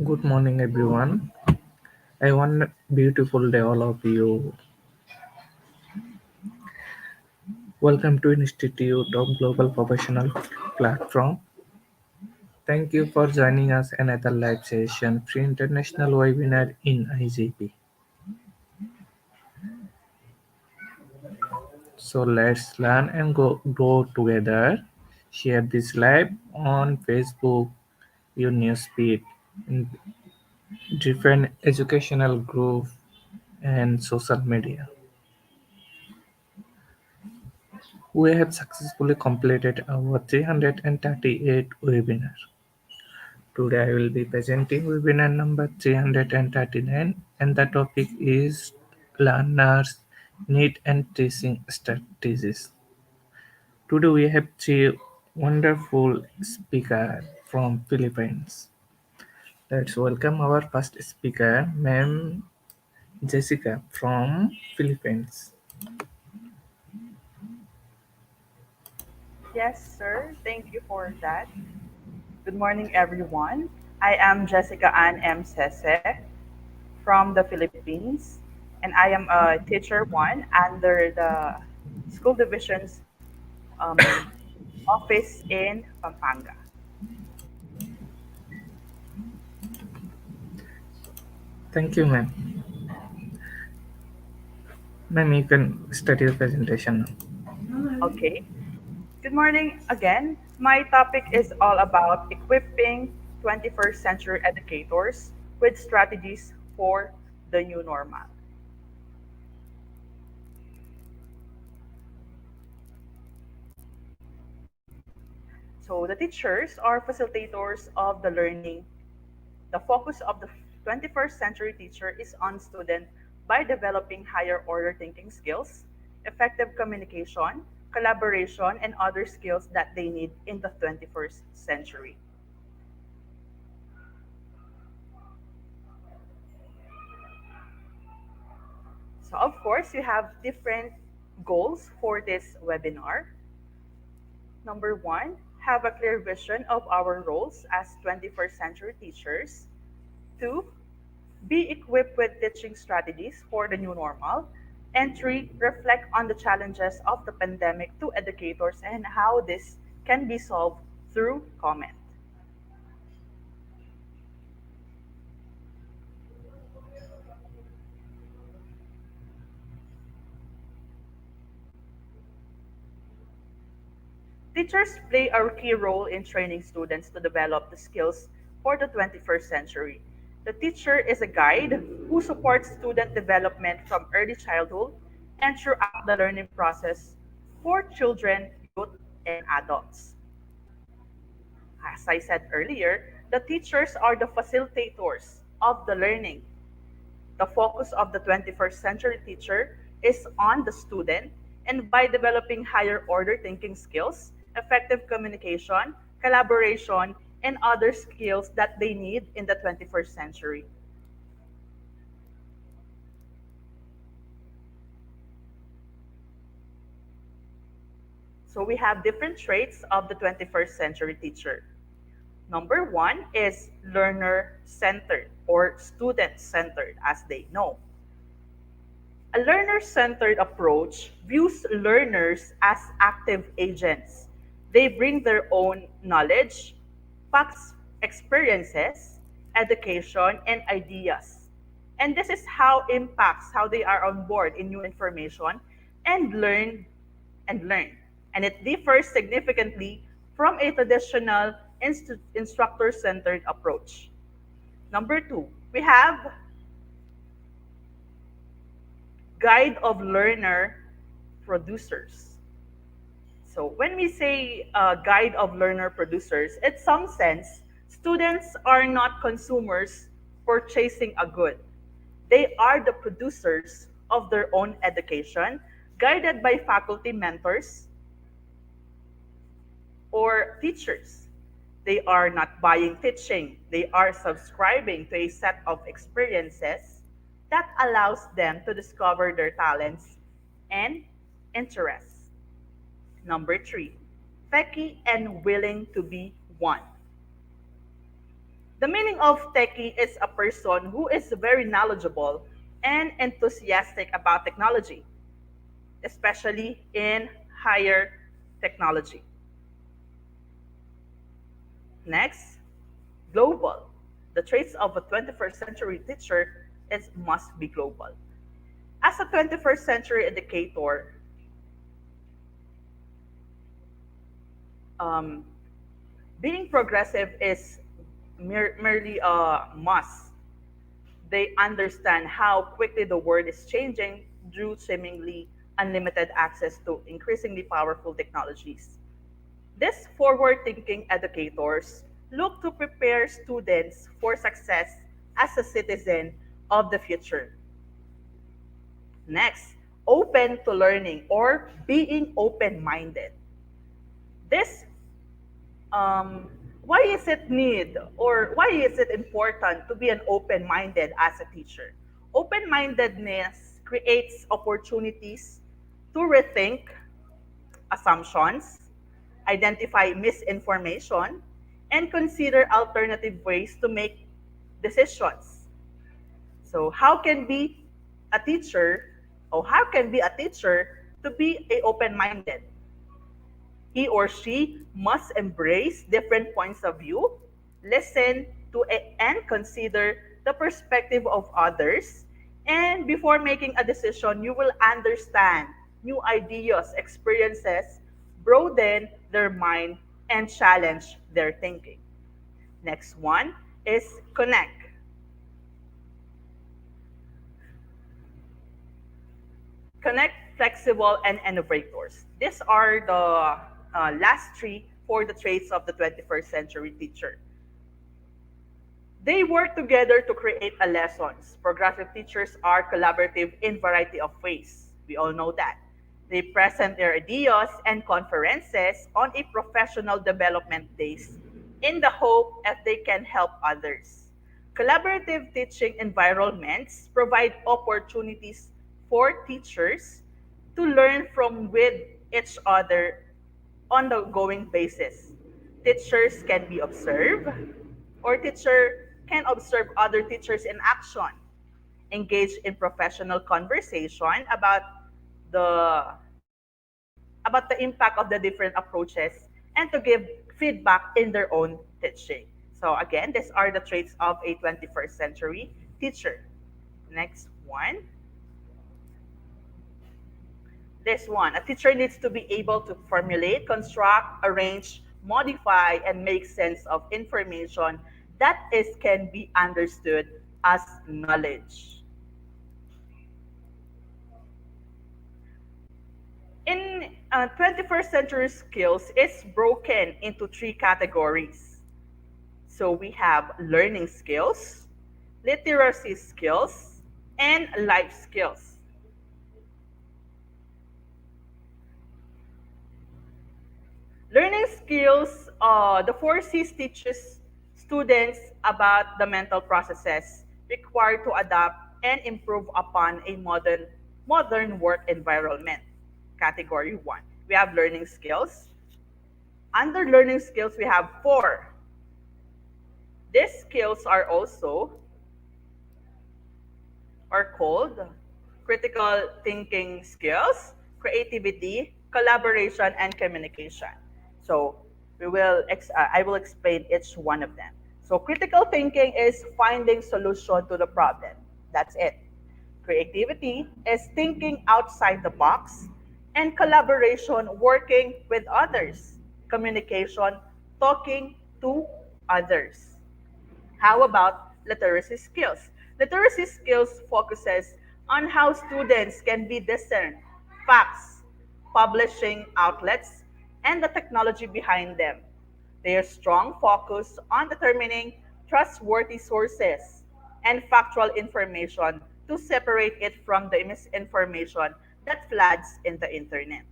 Good morning, everyone. I want a beautiful day, all of you. Welcome to Institute of Global Professional Platform. Thank you for joining us another live session, free international webinar in IGP. So let's learn and grow together. Share this live on Facebook, your newsfeed, in different educational group and social media. We have successfully completed our 338 webinar. Today I will be presenting webinar number 339 and the topic is learners need and teaching strategies. Today we have three wonderful speakers from Philippines. Let's welcome our first speaker, Ma'am Jessica from Philippines. Yes, sir. Thank you for that. Good morning, everyone. I am Jessica Ann M. Sese from the Philippines, and I am a teacher one under the school division's um, office in Pampanga. Thank you, ma'am. Ma'am, you can start your presentation now. Okay. Good morning again. My topic is all about equipping 21st century educators with strategies for the new normal. So the teachers are facilitators of the learning. The focus of the 21st century teacher is on student by developing higher order thinking skills, effective communication, collaboration, and other skills that they need in the 21st century. So of course, you have different goals for this webinar. Number one, have a clear vision of our roles as 21st century teachers. Two, be equipped with teaching strategies for the new normal. And three, reflect on the challenges of the pandemic to educators and how this can be solved through comment. Teachers play a key role in training students to develop the skills for the 21st century. The teacher is a guide who supports student development from early childhood and throughout the learning process for children, youth, and adults. As I said earlier, the teachers are the facilitators of the learning. The focus of the 21st century teacher is on the student, and by developing higher order thinking skills, effective communication, collaboration, and other skills that they need in the 21st century. So we have different traits of the 21st century teacher. Number one is learner centered or student centered, as they know. A learner centered approach views learners as active agents. They bring their own knowledge, facts, experiences, education, and ideas. And this is how impacts how they are on board in new information and learn. And it differs significantly from a traditional instructor centered approach. Number two, we have guide of learner producers. So when we say guide of learner producers, in some sense, students are not consumers purchasing a good. They are the producers of their own education, guided by faculty mentors or teachers. They are not buying teaching. They are subscribing to a set of experiences that allows them to discover their talents and interests. Number three, techie and willing to be one. The meaning of techie is a person who is very knowledgeable and enthusiastic about technology, especially in higher technology. Next, global. The traits of a 21st century teacher is must be global. As a 21st century educator, um, being progressive is merely a must. They understand how quickly the world is changing due seemingly unlimited access to increasingly powerful technologies. These forward thinking educators look to prepare students for success as a citizen of the future. Next, open to learning or being open minded. This why is it need or why is it important to be an open-minded as a teacher? Open-mindedness creates opportunities to rethink assumptions, identify misinformation, and consider alternative ways to make decisions. So how can be a teacher or how can be a teacher to be a open-minded? He or she must embrace different points of view, listen to and consider the perspective of others, and before making a decision, you will understand new ideas, experiences, broaden their mind, and challenge their thinking. Next one is connect. Connect, flexible, and innovators. These are the last three for the traits of the 21st century teacher. They work together to create a lessons. Progressive teachers are collaborative in variety of ways. We all know that. They present their ideas and conferences on a professional development days in the hope that they can help others. Collaborative teaching environments provide opportunities for teachers to learn from with each other on the ongoing basis. Teachers can be observed, or teacher can observe other teachers in action, engage in professional conversation the about the impact of the different approaches, and to give feedback in their own teaching. So again, these are the traits of a 21st century teacher. Next one. This one, a teacher needs to be able to formulate, construct, arrange, modify, and make sense of information that is can be understood as knowledge. In 21st century skills, it's broken into three categories. So we have learning skills, literacy skills, and life skills. Learning skills, the 4Cs teaches students about the mental processes required to adapt and improve upon a modern work environment. Category 1. We have learning skills. Under learning skills, we have four. These skills are called critical thinking skills, creativity, collaboration, and communication. So I will explain each one of them. So critical thinking is finding solution to the problem. That's it. Creativity is thinking outside the box, and collaboration, working with others. Communication, talking to others. How about literacy skills? Literacy skills focuses on how students can be discern facts, publishing outlets, and the technology behind them. Their strong focus on determining trustworthy sources and factual information to separate it from the misinformation that floods in the internet.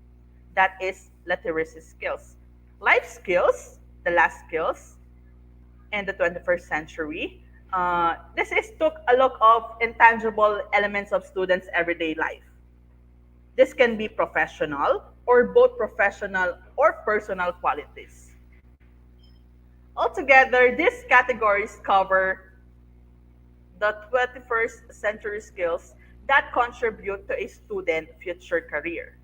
That is literacy skills. Life skills, the last skills, in the 21st century. This is took a look of intangible elements of students' everyday life. This can be professional or both professional or personal qualities. Altogether, these categories cover the 21st century skills that contribute to a student future career.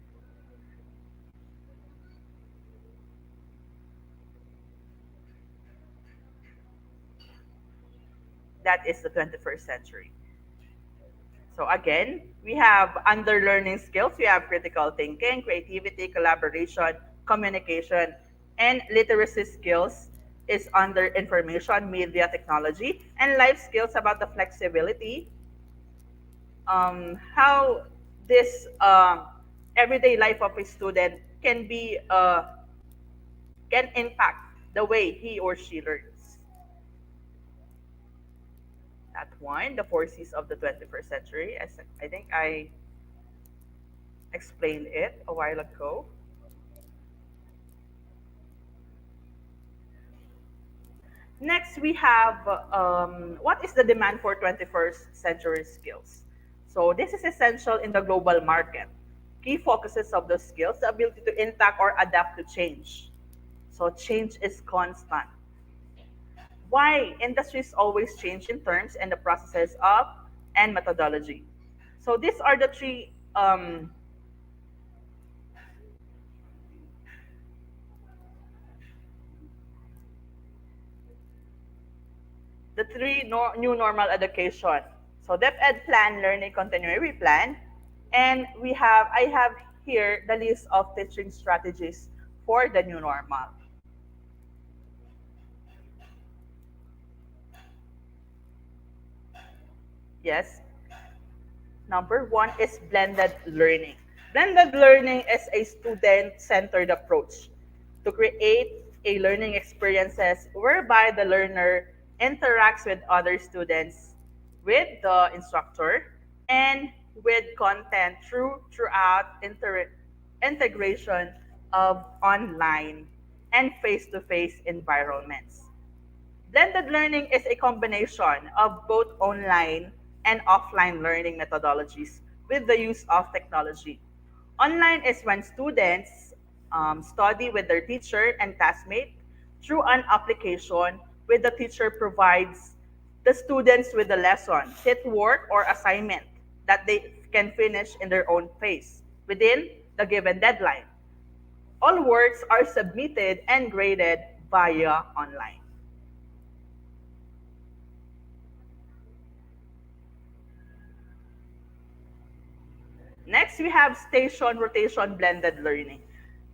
That is the 21st century. So again, we have under learning skills, we have critical thinking, creativity, collaboration, communication, and literacy skills is under information, media technology, and life skills about the flexibility, how this everyday life of a student can impact the way he or she learns. That one, the four C's of the 21st century. As I think I explained it a while ago. Next, we have what is the demand for 21st century skills? So this is essential in the global market. Key focuses of the skills, the ability to interact or adapt to change. So change is constant. Why? Industries always change in terms and the processes of and methodology. So these are the three new normal education. So Dep Ed plan, learning continuity plan, and I have here the list of teaching strategies for the new normal. Yes, number one is blended learning. Blended learning is a student-centered approach to create a learning experiences whereby the learner interacts with other students, with the instructor, and with content throughout integration of online and face-to-face environments. Blended learning is a combination of both online and offline learning methodologies with the use of technology. Online is when students study with their teacher and classmate through an application where the teacher provides the students with the lesson, set work, or assignment that they can finish in their own pace within the given deadline. All works are submitted and graded via online. Next, we have station rotation blended learning.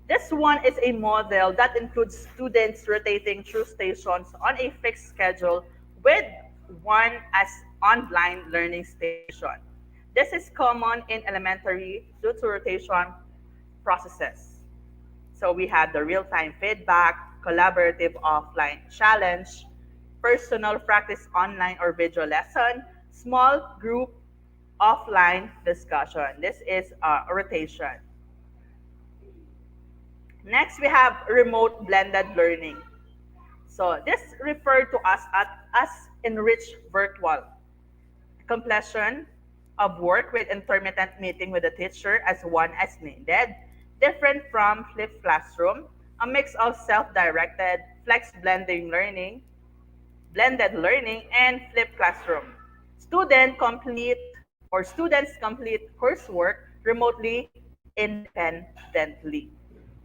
This one is a model that includes students rotating through stations on a fixed schedule with one as online learning station. This is common in elementary due to rotation processes. So we have the real-time feedback, collaborative offline challenge, personal practice online or video lesson, small group offline discussion. This is rotation. Next, we have remote blended learning. So this referred to as enriched virtual completion of work with intermittent meeting with the teacher as one as needed, different from flipped classroom, a mix of self-directed, flex blended learning, and flipped classroom. Students complete coursework remotely independently,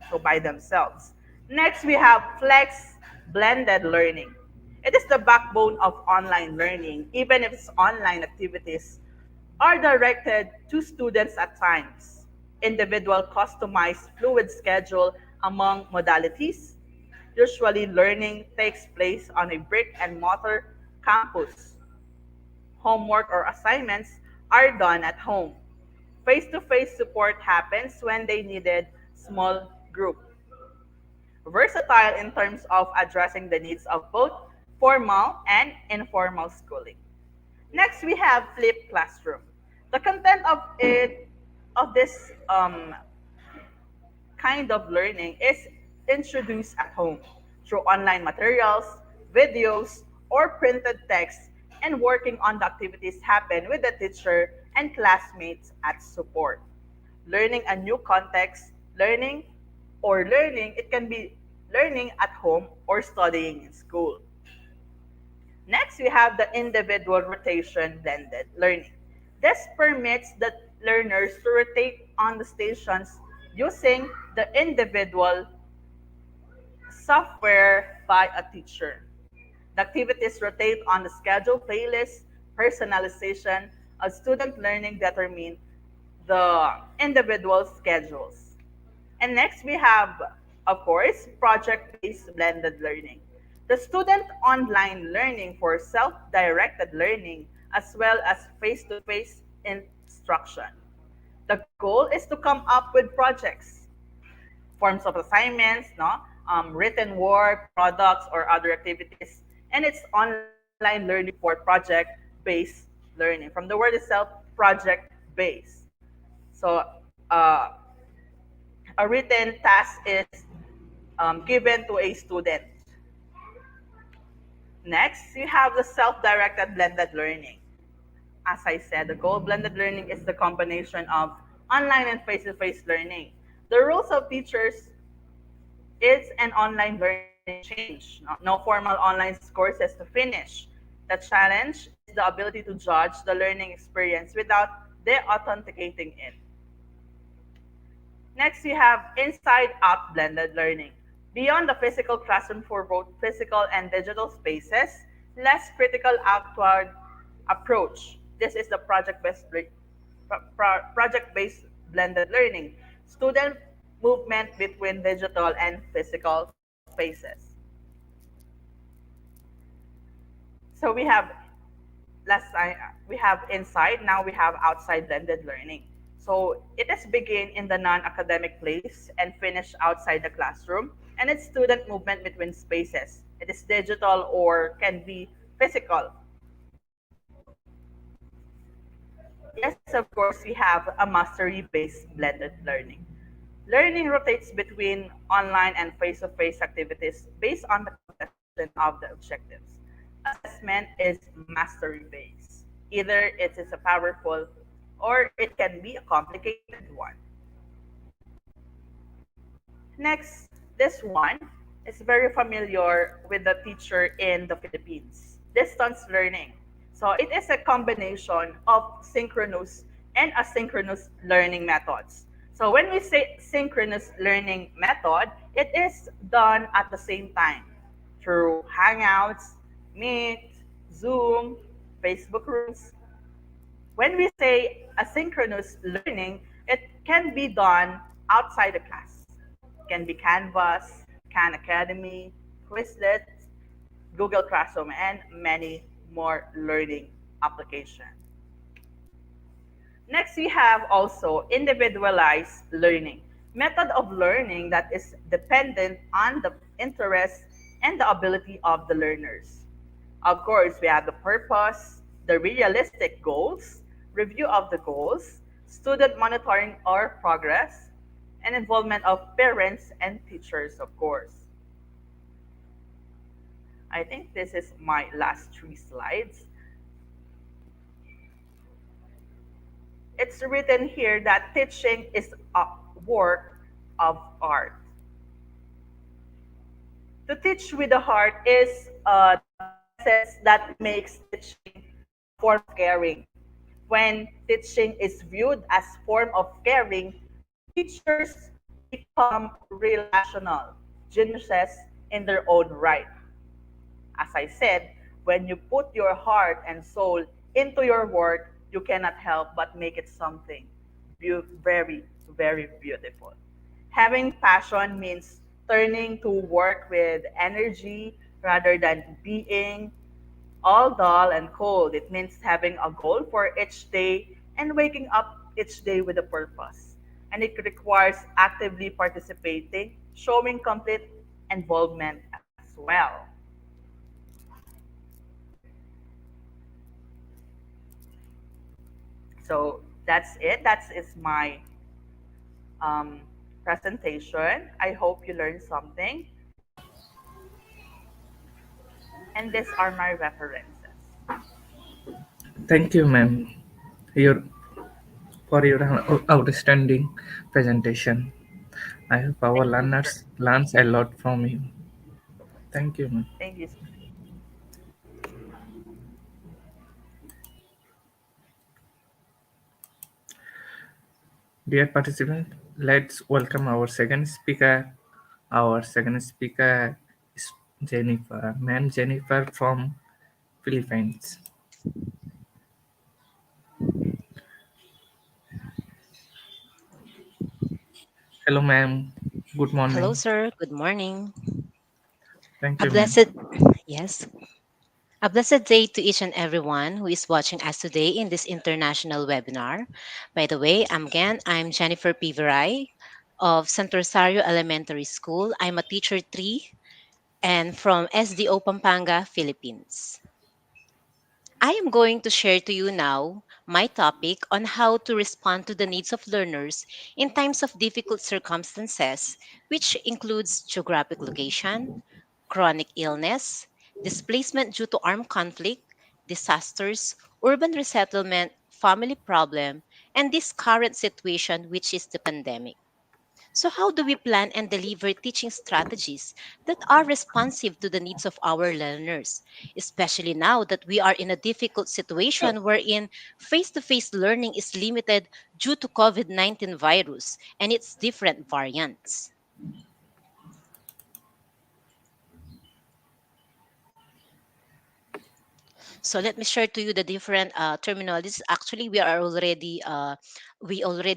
so by themselves. Next, we have flex blended learning. It is the backbone of online learning, even if its online activities are directed to students at times. Individual customized fluid schedule among modalities. Usually, learning takes place on a brick and mortar campus. Homework or assignments are done at home. Face to face support happens when they needed small group. Versatile in terms of addressing the needs of both formal and informal schooling. Next, we have flipped classroom. The content of this kind of learning is introduced at home through online materials, videos, or printed text, and working on the activities happen with the teacher and classmates at support. Learning a new context, learning, it can be learning at home or studying in school. Next, we have the individual rotation blended learning. This permits the learners to rotate on the stations using the individual software by a teacher. The activities rotate on the schedule, playlist, personalization, of student learning determine the individual schedules. And next we have, of course, project-based blended learning. The student online learning for self-directed learning as well as face-to-face instruction. The goal is to come up with projects, forms of assignments, no, written work, products, or other activities, and it's online learning for project-based learning. From the word itself, project-based. So uh, a written task is given to a student. Next, you have the self-directed blended learning. As I said, the goal of blended learning is the combination of online and face-to-face learning. The roles of teachers is an online learning change. No formal online courses to finish. The challenge is the ability to judge the learning experience without de-authenticating it. Next, we have inside-out blended learning. Beyond the physical classroom for both physical and digital spaces, less critical outward approach. This is the project-based blended learning. Student movement between digital and physical spaces. So last time we have inside, now we have outside blended learning. So it is begin in the non-academic place and finish outside the classroom, and it's student movement between spaces. It is digital or can be physical. Yes, of course, we have a mastery-based blended learning. Learning rotates between online and face-to-face activities based on the completion of the objectives. Assessment is mastery-based. Either it is a powerful or it can be a complicated one. Next, this one is very familiar with the teacher in the Philippines. Distance learning. So it is a combination of synchronous and asynchronous learning methods. So when we say synchronous learning method, it is done at the same time through Hangouts, Meet, Zoom, Facebook rooms. When we say asynchronous learning, it can be done outside the class. It can be Canvas, Khan Academy, Quizlet, Google Classroom, and many more learning applications. Next, we have also individualized learning, method of learning that is dependent on the interest and the ability of the learners. Of course, we have the purpose, the realistic goals, review of the goals, student monitoring or progress, and involvement of parents and teachers, of course. I think this is my last three slides. It's written here that teaching is a work of art. To teach with the heart is the essence that makes teaching a form of caring. When teaching is viewed as form of caring, teachers become relational geniuses in their own right. As I said, when you put your heart and soul into your work, you cannot help but make it something very, very beautiful. Having passion means turning to work with energy rather than being all dull and cold. It means having a goal for each day and waking up each day with a purpose. And it requires actively participating, showing complete involvement as well. So that's it. That is my um, presentation. I hope you learned something. And these are my references. Thank you, ma'am, your, for your outstanding presentation. I hope our Thank you, sir. learners learns a lot from you. Thank you, ma'am. Thank you, sir. Dear participant, let's welcome our second speaker. Our second speaker is Jennifer. Ma'am Jennifer from Philippines. Hello, ma'am. Good Hello, morning. sir. Good morning. Thank A you, ma'am. blessed, yes, a blessed day to each and everyone who is watching us today in this international webinar. By the way, I'm Jennifer Piveray of Santo Rosario Elementary School. I'm a teacher three and from SDO Pampanga, Philippines. I am going to share to you now my topic on how to respond to the needs of learners in times of difficult circumstances, which includes geographic location, chronic illness, displacement due to armed conflict, disasters, urban resettlement, family problem, and this current situation, which is the pandemic. So, how do we plan and deliver teaching strategies that are responsive to the needs of our learners, especially now that we are in a difficult situation wherein face to face learning is limited due to COVID 19 virus and its different variants? So let me share to you the different terminologies. Actually, we already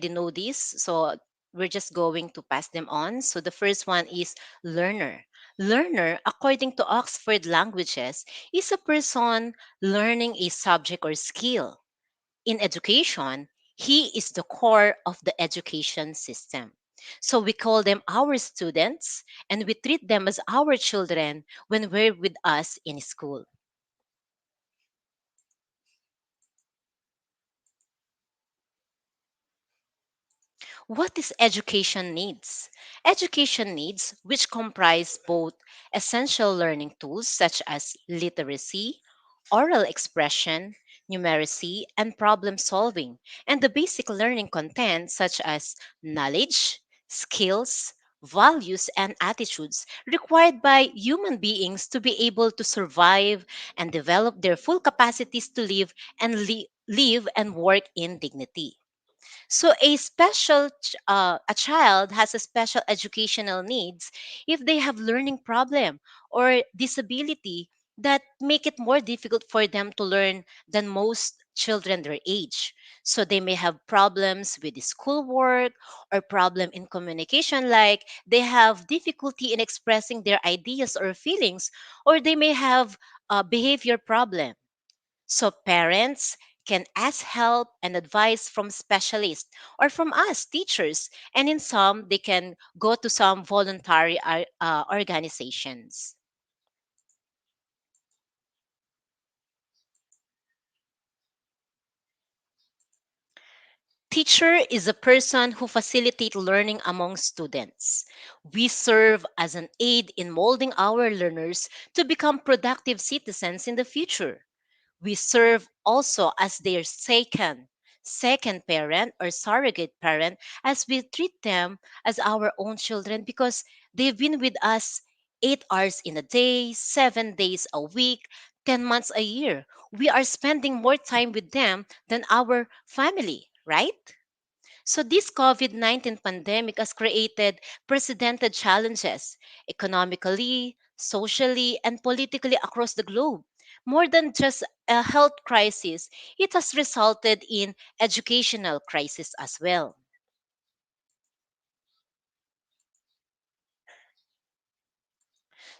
know this. So we're just going to pass them on. So the first one is learner. Learner, according to Oxford Languages, is a person learning a subject or skill. In education, he is the core of the education system. So we call them our students and we treat them as our children when we're with us in school. What is education needs? Education needs, which comprise both essential learning tools such as literacy, oral expression, numeracy, and problem solving, and the basic learning content such as knowledge, skills, values, and attitudes required by human beings to be able to survive and develop their full capacities to live and live and work in dignity. So a child has a special educational needs if they have learning problem or disability that make it more difficult for them to learn than most children their age. So they may have problems with the schoolwork or problem in communication, like they have difficulty in expressing their ideas or feelings, or they may have a behavior problem. So parents can ask help and advice from specialists or from us teachers, and in some they can go to some voluntary organizations. Teacher is a person who facilitates learning among students. We serve as an aid in molding our learners to become productive citizens in the future. We serve also as their second parent or surrogate parent, as we treat them as our own children because they've been with us 8 hours in a day, 7 days a week, 10 months a year. We are spending more time with them than our family, right? So this COVID-19 pandemic has created precedented challenges economically, socially, and politically across the globe. More than just a health crisis, it has resulted in educational crisis as well.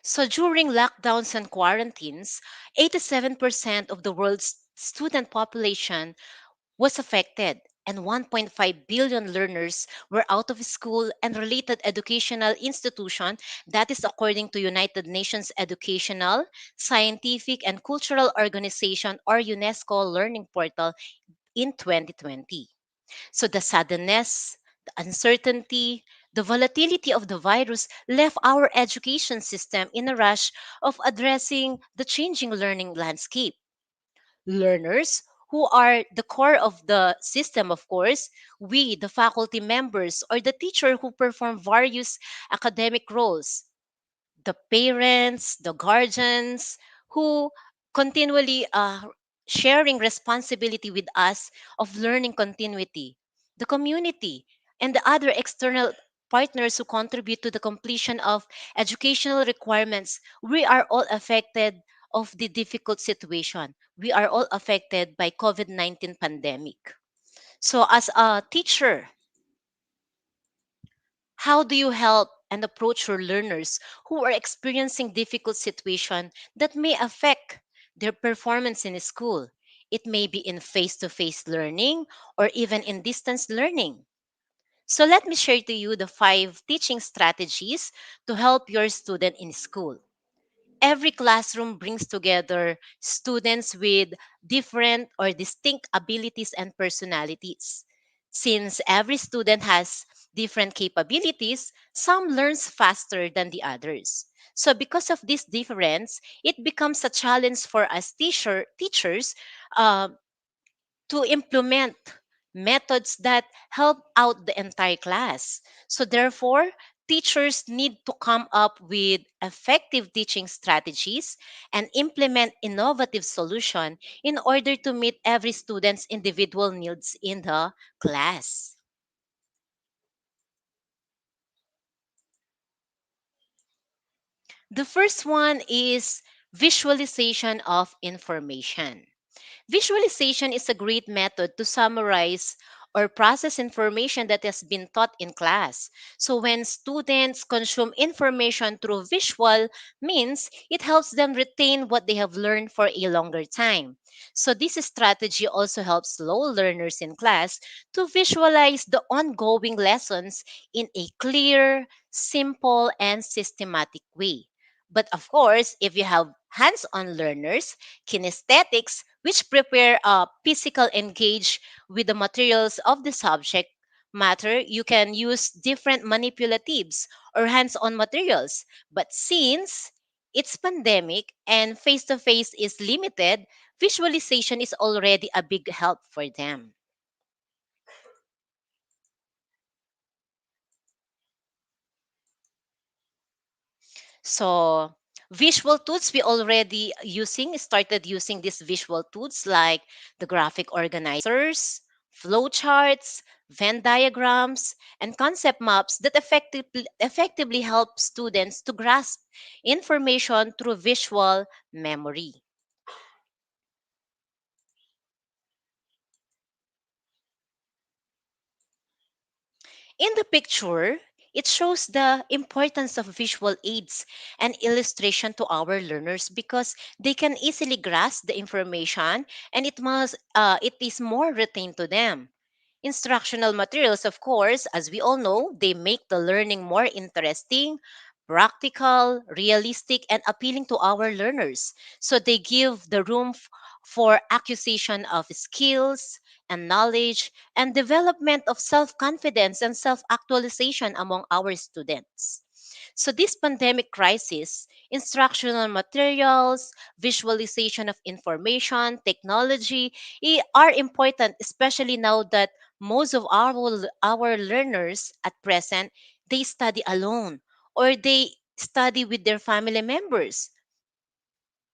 So during lockdowns and quarantines, 87% of the world's student population was affected, and 1.5 billion learners were out of school and related educational institution, that is according to United Nations Educational, Scientific and Cultural Organization or UNESCO Learning Portal in 2020. So the suddenness, the uncertainty, the volatility of the virus left our education system in a rush of addressing the changing learning landscape. Learners who are the core of the system, of course, we, the faculty members, or the teacher who perform various academic roles, the parents, the guardians who continually sharing responsibility with us of learning continuity, the community, and the other external partners who contribute to the completion of educational requirements. We are all affected of the difficult situation. We are all affected by COVID-19 pandemic. So as a teacher, how do you help and approach your learners who are experiencing difficult situation that may affect their performance in school? It may be in face-to-face learning or even in distance learning. So let me share to you the 5 teaching strategies to help your student in school. Every classroom brings together students with different or distinct abilities and personalities. Since every student has different capabilities, some learns faster than the others. So because of this difference, it becomes a challenge for us teachers uh, to implement methods that help out the entire class. So, therefore, teachers need to come up with effective teaching strategies and implement innovative solution in order to meet every student's individual needs in the class. The first one is visualization of information. Visualization is a great method to summarize or process information that has been taught in class. So when students consume information through visual means, it helps them retain what they have learned for a longer time. So this strategy also helps slow learners in class to visualize the ongoing lessons in a clear, simple, and systematic way. But of course, if you have hands-on learners, kinesthetics, which prepare a physical engage with the materials of the subject matter, you can use different manipulatives or hands-on materials. But since it's pandemic and face-to-face is limited, visualization is already a big help for them. So visual tools we already started using these visual tools like the graphic organizers, flowcharts, Venn diagrams, and concept maps that effectively help students to grasp information through visual memory. In the picture, it shows the importance of visual aids and illustration to our learners because they can easily grasp the information and it is more retained to them. Instructional materials, of course, as we all know, they make the learning more interesting, practical, realistic, and appealing to our learners. So they give the room for acquisition of skills and knowledge and development of self confidence and self actualization among our students. So, this pandemic crisis, instructional materials, visualization of information, technology are important, especially now that most of our learners at present they study alone or they study with their family members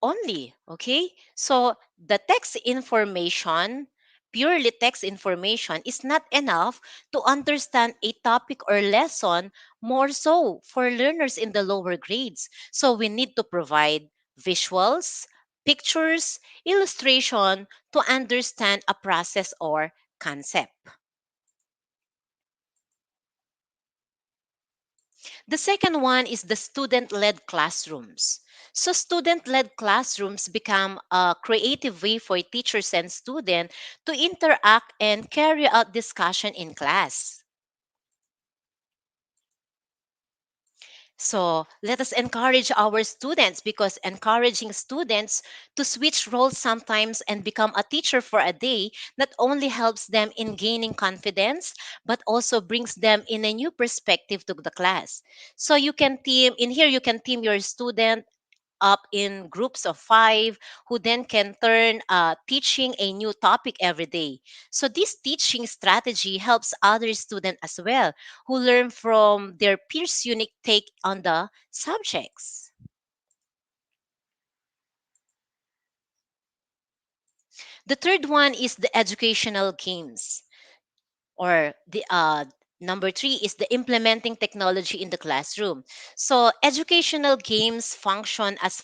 only. Okay, so the text information, purely text information, is not enough to understand a topic or lesson, more so for learners in the lower grades. So we need to provide visuals, pictures, illustration to understand a process or concept. The second one is the student led classrooms. So, student led classrooms become a creative way for teachers and students to interact and carry out discussion in class. So, let us encourage our students because encouraging students to switch roles sometimes and become a teacher for a day not only helps them in gaining confidence but also brings them in a new perspective to the class. So, you can team in here, you can team your student up in groups of 5 who then can turn teaching a new topic every day. So this teaching strategy helps other students as well who learn from their peers' unique take on the subjects. The third one is the educational games, or the number three is the implementing technology in the classroom. So educational games function as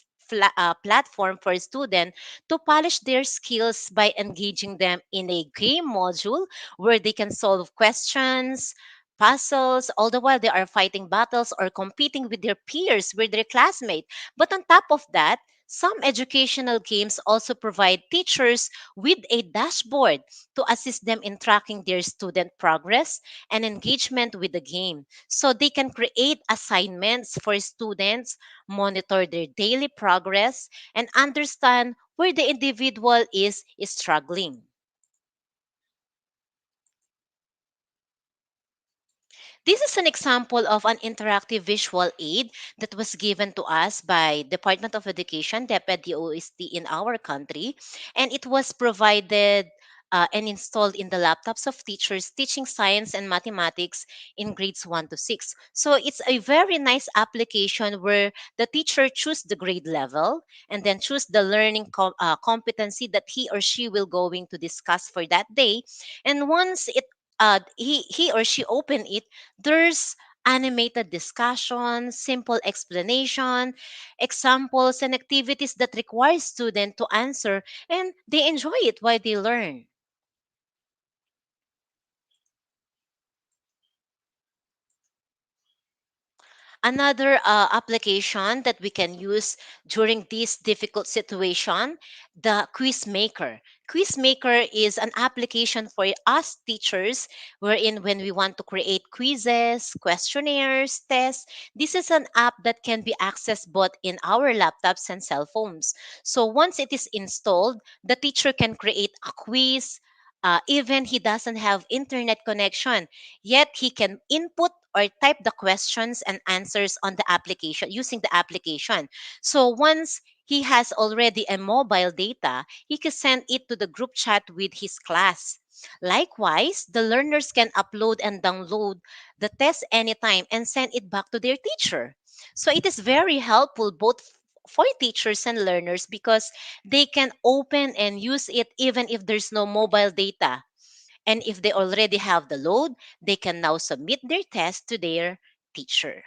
platform for students to polish their skills by engaging them in a game module where they can solve questions, puzzles, all the while they are fighting battles or competing with their peers, with their classmates. But on top of that, some educational games also provide teachers with a dashboard to assist them in tracking their student progress and engagement with the game. So they can create assignments for students, monitor their daily progress, and understand where the individual is struggling. This is an example of an interactive visual aid that was given to us by Department of Education, DepEd DOST in our country, and it was provided and installed in the laptops of teachers teaching science and mathematics in grades 1 to 6. So it's a very nice application where the teacher choose the grade level and then choose the learning competency that he or she will going to discuss for that day. And once he or she open it, there's animated discussion, simple explanation, examples, and activities that require students to answer, and they enjoy it while they learn. Another application that we can use during this difficult situation, the quiz maker. Quiz maker is an application for us teachers wherein when we want to create quizzes, questionnaires, tests, this is an app that can be accessed both in our laptops and cell phones. So once it is installed, the teacher can create a quiz. Even he doesn't have internet connection, yet he can input or type the questions and answers on the application using the application. So once he has already a mobile data, he can send it to the group chat with his class. Likewise, the learners can upload and download the test anytime and send it back to their teacher. So it is very helpful both for teachers and learners because they can open and use it even if there's no mobile data, and if they already have the load, they can now submit their test to their teacher.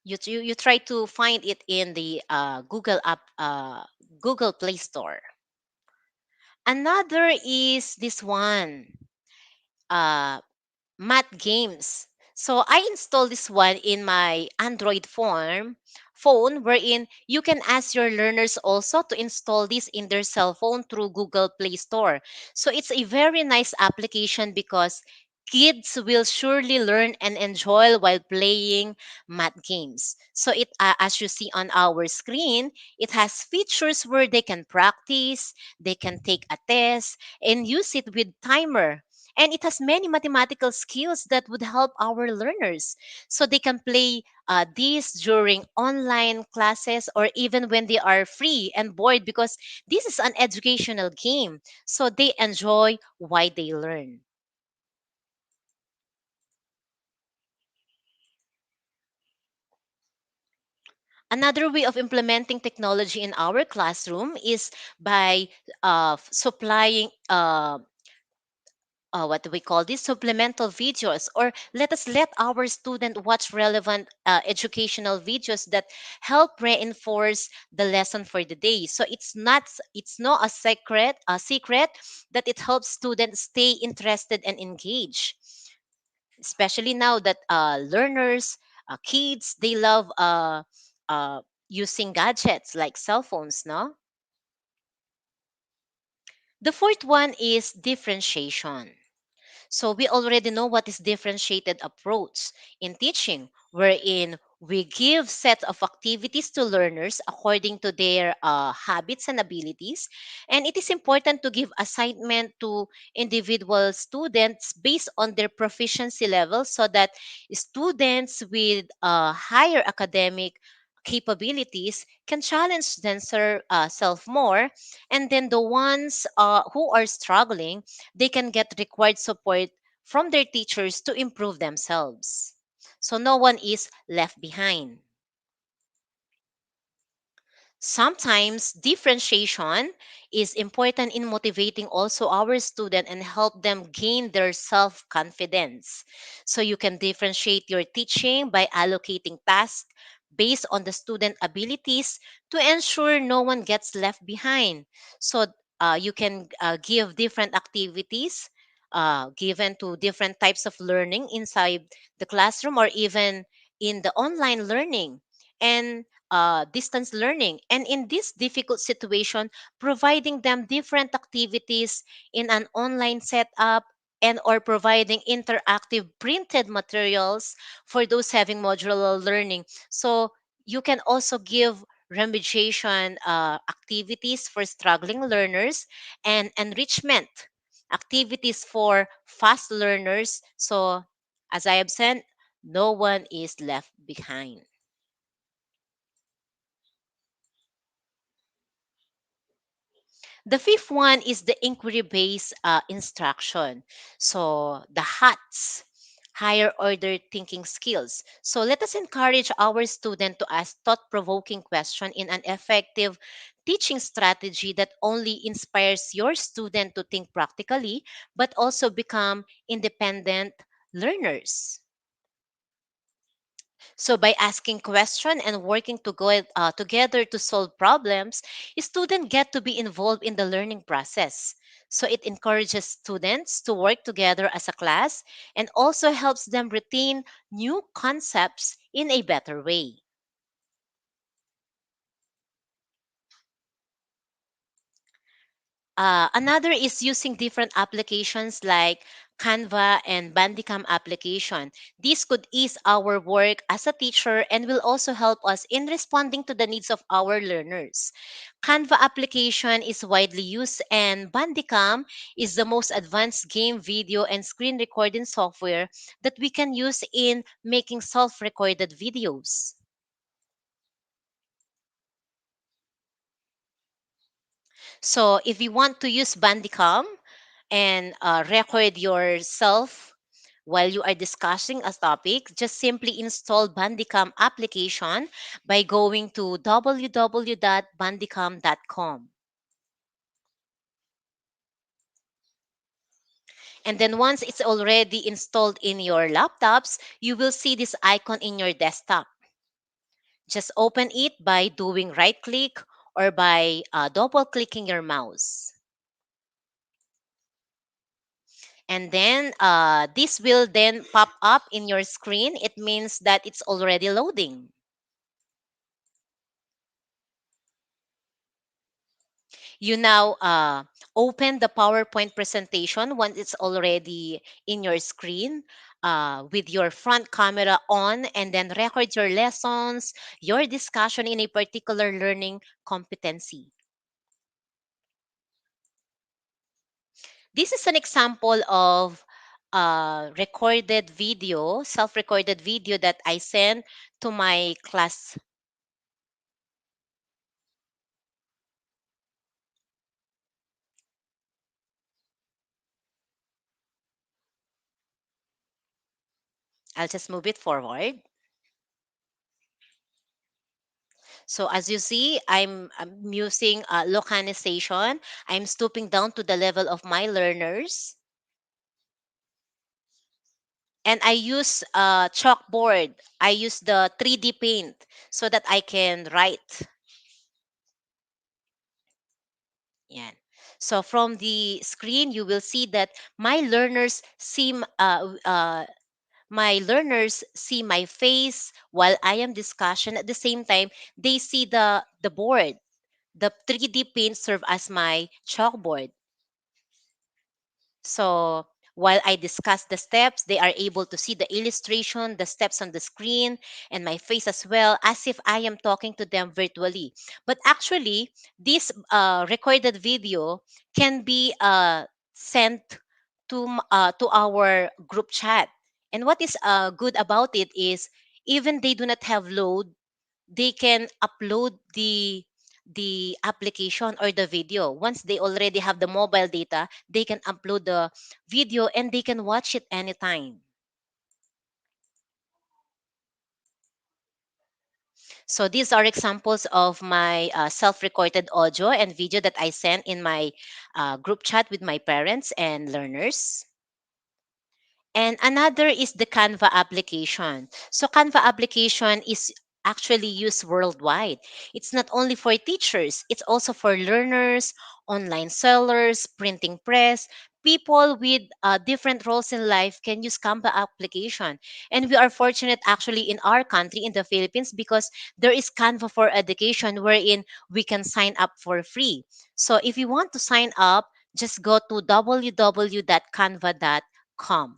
You try to find it in the Google Play Store. Another is this one, uh, math games. So I installed this one in my Android phone wherein you can ask your learners also to install this in their cell phone through Google Play Store. So it's a very nice application because kids will surely learn and enjoy while playing math games. So it as you see on our screen, it has features where they can practice, they can take a test and use it with timer, and it has many mathematical skills that would help our learners so they can play these during online classes or even when they are free and bored, because this is an educational game, so they enjoy why they learn. Another way of implementing technology in our classroom is by supplying what do we call this, supplemental videos, or let our student watch relevant educational videos that help reinforce the lesson for the day. So it's not a secret that it helps students stay interested and engaged, especially now that learners, kids, they love uh, using gadgets like cell phones, no? The fourth one is differentiation. So we already know what is differentiated approach in teaching, wherein we give set of activities to learners according to their habits and abilities, and it is important to give assignment to individual students based on their proficiency level so that students with higher academic capabilities can challenge themselves more, and then the ones who are struggling, they can get required support from their teachers to improve themselves. So no one is left behind. Sometimes differentiation is important in motivating also our student and help them gain their self-confidence. So you can differentiate your teaching by allocating tasks based on the student abilities to ensure no one gets left behind. So you can give different activities given to different types of learning inside the classroom or even in the online learning. And distance learning, and in this difficult situation providing them different activities in an online setup, and or providing interactive printed materials for those having modular learning. So you can also give remediation activities for struggling learners and enrichment activities for fast learners. So as I have said, no one is left behind. The fifth one is the inquiry based instruction. So the HATS, higher order thinking skills. So let us encourage our student to ask thought provoking question in an effective teaching strategy that only inspires your student to think practically but also become independent learners. So by asking question and working together to solve problems, students get to be involved in the learning process. So it encourages students to work together as a class and also helps them retain new concepts in a better way. Another is using different applications like Canva and Bandicam application. This could ease our work as a teacher and will also help us in responding to the needs of our learners. Canva application is widely used, and Bandicam is the most advanced game, video, and screen recording software that we can use in making self-recorded videos. So if you want to use Bandicam and record yourself while you are discussing a topic, just simply install Bandicam application by going to www.bandicam.com. And then once it's already installed in your laptops, you will see this icon in your desktop. Just open it by doing right click or by double clicking your mouse. And then this will then pop up in your screen. It means that it's already loading. You now open the PowerPoint presentation once it's already in your screen with your front camera on, and then record your lessons, your discussion in a particular learning competency. This is an example of recorded video, self-recorded video that I sent to my class. I'll just move it forward. So as you see, I'm using localization. I'm stooping down to the level of my learners. And I use chalkboard. I use the 3D paint so that I can write. Yeah. So from the screen, you will see that my learners see my face while I am discussion. At the same time, they see the board. The 3D paint serve as my chalkboard. So while I discuss the steps, they are able to see the illustration, the steps on the screen, and my face as well, as if I am talking to them virtually. But actually, this recorded video can be sent to our group chat. And what is good about it is even they do not have load they can upload the application or the video. Once they already have the mobile data, they can upload the video and they can watch it anytime. So these are examples of my self-recorded audio and video that I sent in my group chat with my parents and learners. And another is the Canva application. So Canva application is actually used worldwide. It's not only for teachers, it's also for learners, online sellers, printing press. People with different roles in life can use Canva application. And we are fortunate actually in our country, in the Philippines, because there is Canva for education wherein we can sign up for free. So if you want to sign up, just go to www.canva.com.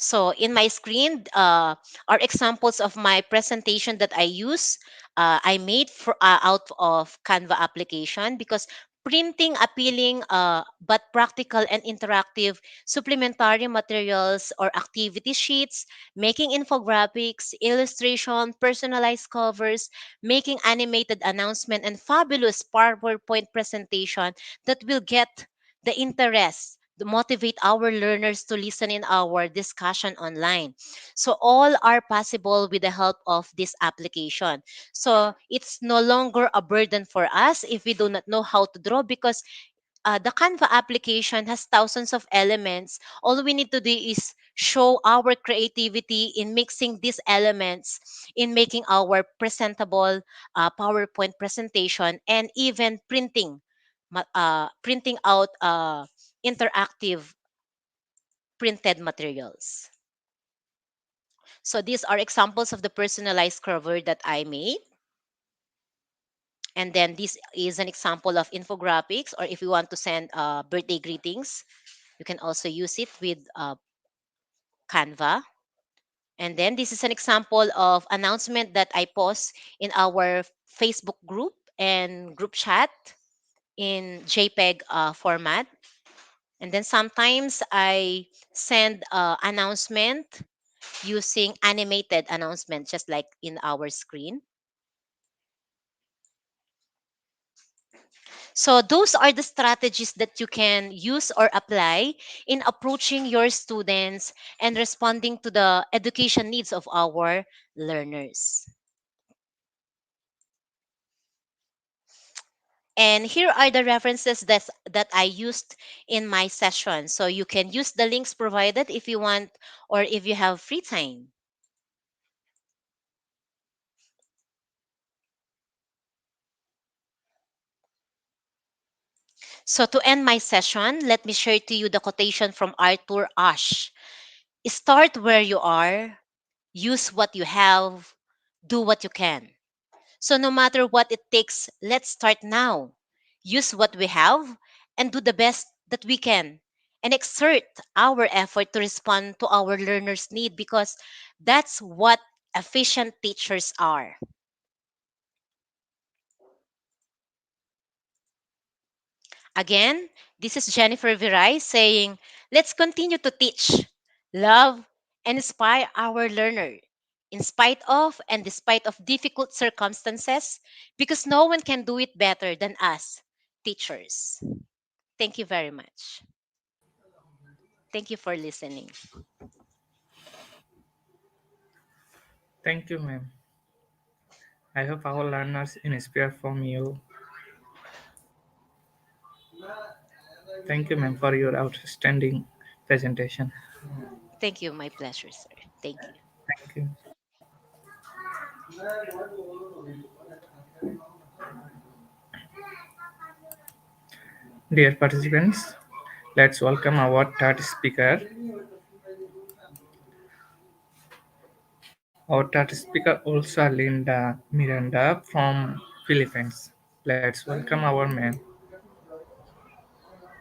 So in my screen are examples of my presentation that I use. I made out of Canva application because printing appealing but practical and interactive supplementary materials or activity sheets, making infographics, illustration, personalized covers, making animated announcement, and fabulous PowerPoint presentation that will get the interest to motivate our learners to listen in our discussion online. So all are possible with the help of this application. So it's no longer a burden for us if we do not know how to draw because the Canva application has thousands of elements. All we need to do is show our creativity in mixing these elements, in making our presentable PowerPoint presentation, and even printing out interactive printed materials. So these are examples of the personalized cover that I made. And then this is an example of infographics, or if you want to send birthday greetings, you can also use it with Canva. And then this is an example of announcement that I post in our Facebook group and group chat in JPEG format. And then sometimes I send announcement using animated announcement, just like in our screen. So those are the strategies that you can use or apply in approaching your students and responding to the education needs of our learners. And here are the references that I used in my session. So you can use the links provided if you want or if you have free time. So to end my session, let me share to you the quotation from Arthur Ashe. Start where you are, use what you have, do what you can. So no matter what it takes, let's start now. Use what we have and do the best that we can and exert our effort to respond to our learners' need because that's what efficient teachers are. Again, this is Jennifer Viray saying, let's continue to teach, love, and inspire our learner in spite of and despite of difficult circumstances because no one can do it better than us, teachers. Thank you very much. Thank you for listening. Thank you, ma'am. I hope our learners inspire from you. Thank you, ma'am, for your outstanding presentation. Thank you. My pleasure, sir. Thank you. Thank you. Dear participants, let's welcome our third speaker. Our third speaker, Ulsa Linda Miranda from Philippines. Let's welcome our ma'am.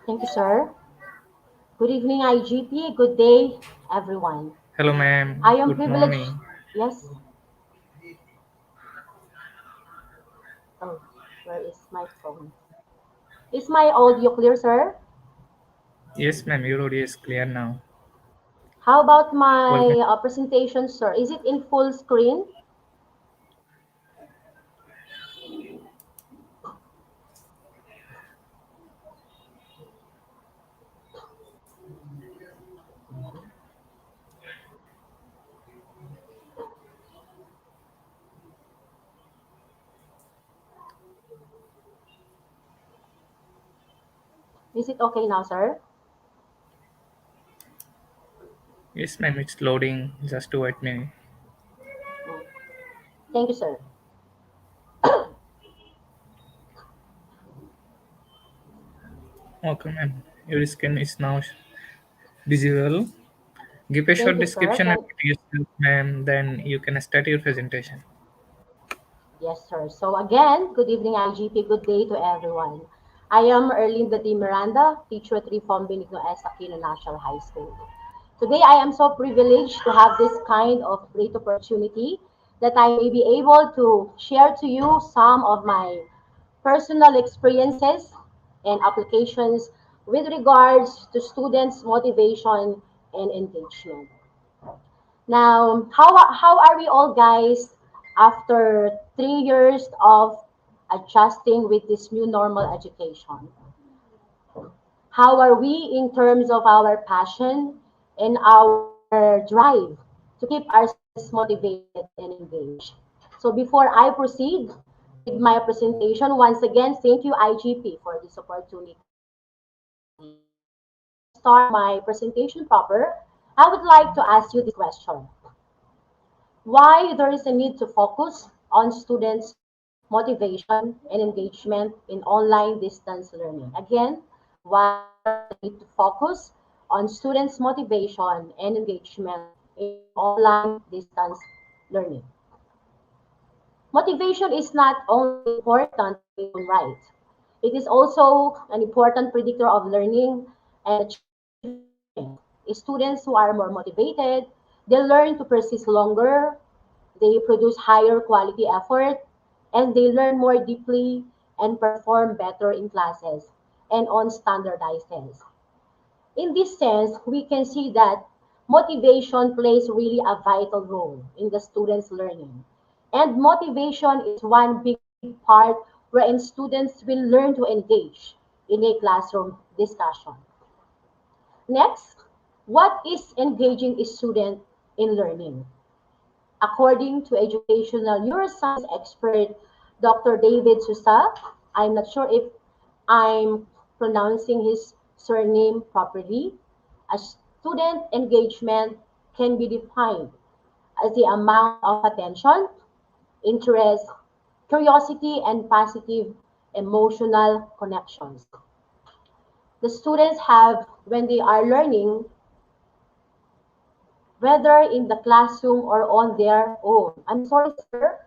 Thank you, sir. Good evening, IGP. Good day, everyone. Hello, ma'am. I am Good privileged. morning. Yes. Oh, where is my phone? Is my audio clear, sir? Yes, ma'am. Your audio is clear now. How about Welcome. my presentation, sir? Is it in full screen? Is it okay now, sir? Yes, ma'am, it's loading. Just wait me. Mm. Thank you, sir. Okay, ma'am. Your screen is now visible. Give a Thank short you, sir. description Can, about yourself, ma'am. Then you can start your presentation. yes, sir. So again, good evening, IGP. Good day to everyone. I am Erlinda D. Miranda, teacher at Reform Benigno S. Aquino National High School. Today, I am so privileged to have this kind of great opportunity that I may be able to share to you some of my personal experiences and applications with regards to students' motivation and engagement. Now, how are we all, guys, after 3 years of adjusting with this new normal education? How are we in terms of our passion and our drive to keep our students motivated and engaged? So before I proceed with my presentation, once again, thank you IGP for this opportunity. Before I start my presentation proper, I would like to ask you this question. Why there is a need to focus on students' motivation and engagement in online distance learning. Again, why there is a need to focus on students' motivation and engagement in online distance learning. Motivation is not only important in its own right, it is also an important predictor of learning and achievement. Students who are more motivated, they learn to persist longer, they produce higher quality effort, and they learn more deeply and perform better in classes and on standardized tests. In this sense, we can see that motivation plays really a vital role in the students' learning. And motivation is one big part wherein students will learn to engage in a classroom discussion. Next, what is engaging a student in learning? According to educational neuroscience expert Dr. David Sousa, I'm not sure if I'm pronouncing his surname properly. A student engagement can be defined as the amount of attention, interest, curiosity, and positive emotional connections the students have when they are learning, whether in the classroom or on their own. I'm sorry, sir.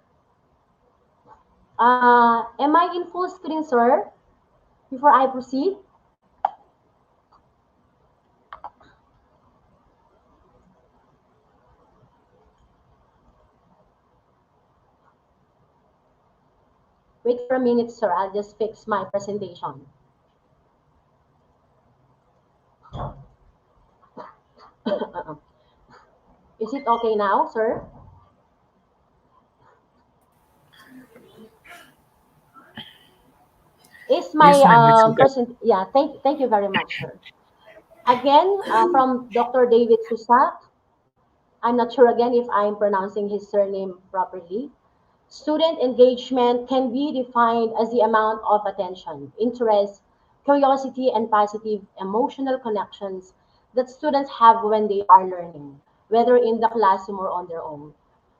Am I in full screen, sir? Before I proceed, wait for a minute, sir. I'll just fix my presentation. Is it okay now, sir? Is my Yes, ma'am, it's okay. present? Yeah, thank you very much, sir. Again, from Dr. David Sousa. I'm not sure again if I'm pronouncing his surname properly. Student engagement can be defined as the amount of attention, interest, curiosity, and positive emotional connections that students have when they are learning, whether in the classroom or on their own.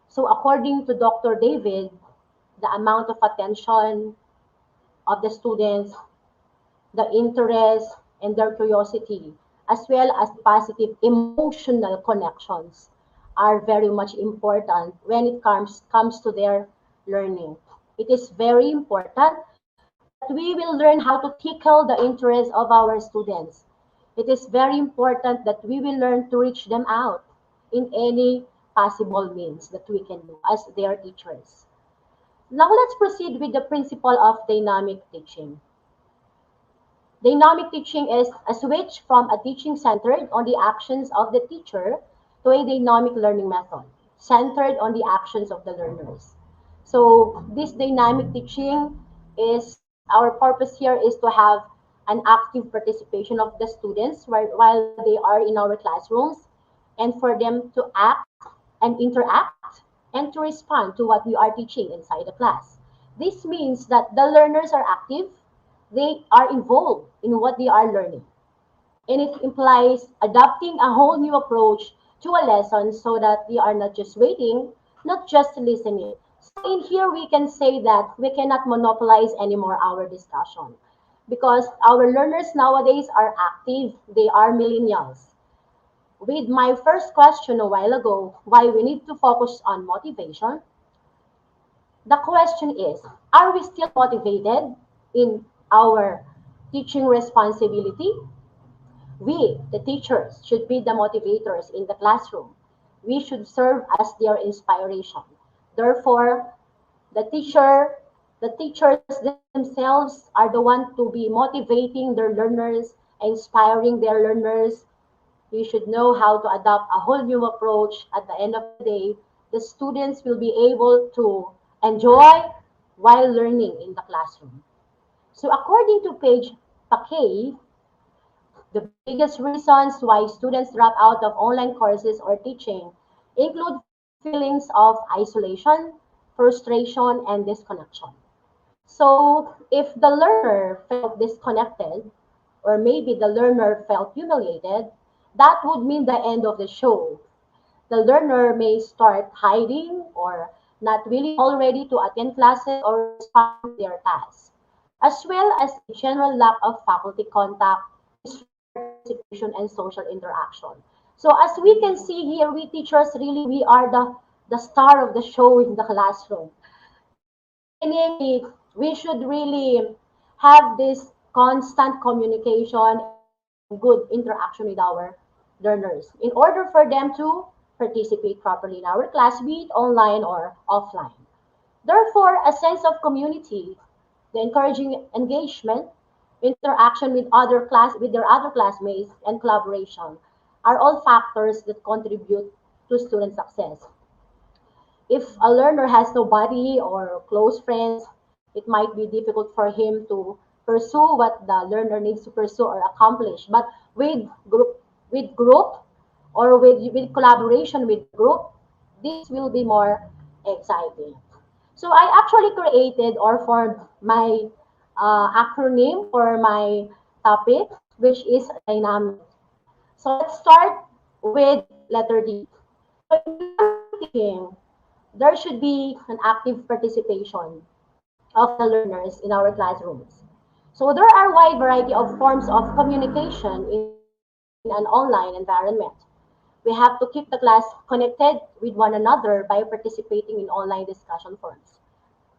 So, according to Dr. David, the amount of attention of the students, the interest, and their curiosity, as well as positive emotional connections, are very much important when it comes to their learning. It is very important that we will learn how to tickle the interest of our students. It is very important that we will learn to reach them out in any possible means that we can do as their teachers. Now let's proceed with the principle of dynamic teaching. Dynamic teaching is a switch from a teaching centered on the actions of the teacher to a dynamic learning method centered on the actions of the learners. So this dynamic teaching is our purpose here is to have an active participation of the students while they are in our classrooms and for them to act and interact and to respond to what we are teaching inside the class. This means that the learners are active, they are involved in what they are learning. And it implies adopting a whole new approach to a lesson so that we are not just waiting, not just listening. So in here we can say that we cannot monopolize anymore our discussion because our learners nowadays are active, they are millennials. With my first question a while ago, why we need to focus on motivation, the question is, are we still motivated in our teaching responsibility? We, the teachers, should be the motivators in the classroom. We should serve as their inspiration. Therefore, the teacher, the teachers themselves are the one to be motivating their learners, inspiring their learners. We should know how to adopt a whole new approach. At the end of the day, the students will be able to enjoy while learning in the classroom. So according to page Pakay, the biggest reasons why students drop out of online courses or teaching include feelings of isolation, frustration, and disconnection. So, if the learner felt disconnected, or maybe the learner felt humiliated, that would mean the end of the show. The learner may start hiding or not willing already to attend classes or respond to their tasks, as well as a general lack of faculty contact, instructor participation, and social interaction. So as we can see here, we teachers really, we are the star of the show in the classroom. Meaning we should really have this constant communication and good interaction with our learners in order for them to participate properly in our class, be it online or offline. Therefore, a sense of community, the encouraging engagement, interaction with their other classmates, and collaboration are all factors that contribute to student success. If a learner has nobody or close friends, it might be difficult for him to pursue what the learner needs to pursue or accomplish. But with group or with collaboration with the group, this will be more exciting. So I actually created or formed my acronym for my topic, which is dynamic. So let's start with letter D. So in dynamic teaching, there should be an active participation of the learners in our classrooms. So there are wide variety of forms of communication in an online environment. We have to keep the class connected with one another by participating in online discussion forums.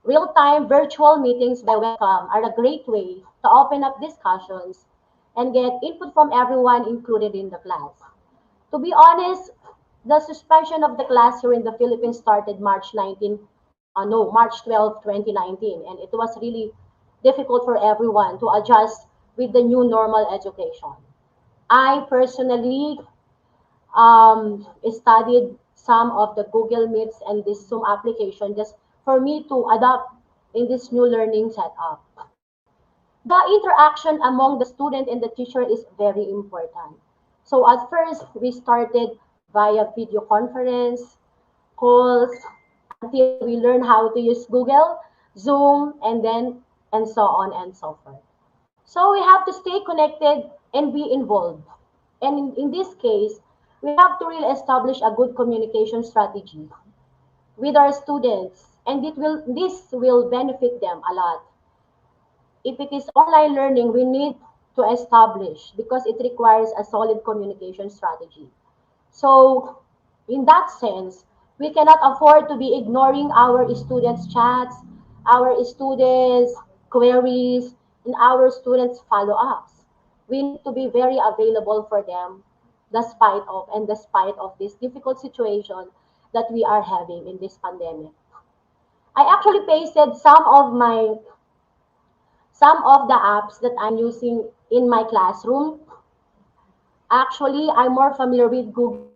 Real-time virtual meetings by webcam are a great way to open up discussions and get input from everyone included in the class. To be honest, the suspension of the class here in the Philippines started March 12, 2019, and it was really difficult for everyone to adjust with the new normal education. I personally studied some of the Google Meets and this Zoom application just for me to adapt in this new learning setup. The interaction among the student and the teacher is very important. So at first, we started via video conference, calls, until we learn how to use Google, Zoom, and so on and so forth. So we have to stay connected and be involved. And in this case, we have to really establish a good communication strategy with our students, and this will benefit them a lot. If it is online learning, we need to establish because it requires a solid communication strategy. So, in that sense, we cannot afford to be ignoring our students' chats, our students' queries, and our students' follow-ups. We need to be very available for them despite of this difficult situation that we are having in this pandemic. I actually pasted some of the apps that I'm using in my classroom. Actually, I'm more familiar with Google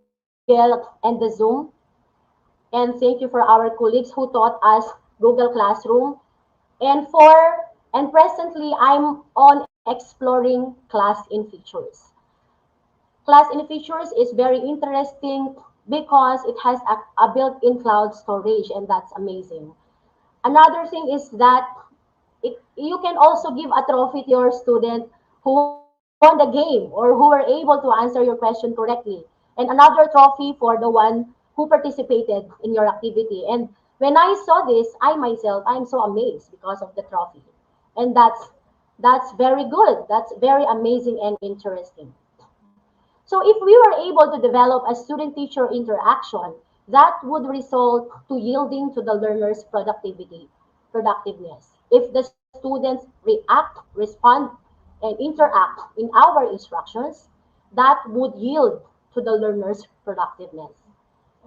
Meet and the Zoom. And thank you for our colleagues who taught us Google Classroom. And presently I'm on exploring class in features. Class in features is very interesting because it has a built-in cloud storage, and that's amazing. Another thing is that you can also give a trophy to your student who won the game or who were able to answer your question correctly, and another trophy for the one who participated in your activity. And when I saw this, I myself, I'm so amazed because of the trophy. And that's very good. That's very amazing and interesting. So if we were able to develop a student-teacher interaction, that would result to yielding to the learner's productiveness. If the students react, respond, and interact in our instructions, that would yield to the learner's productiveness.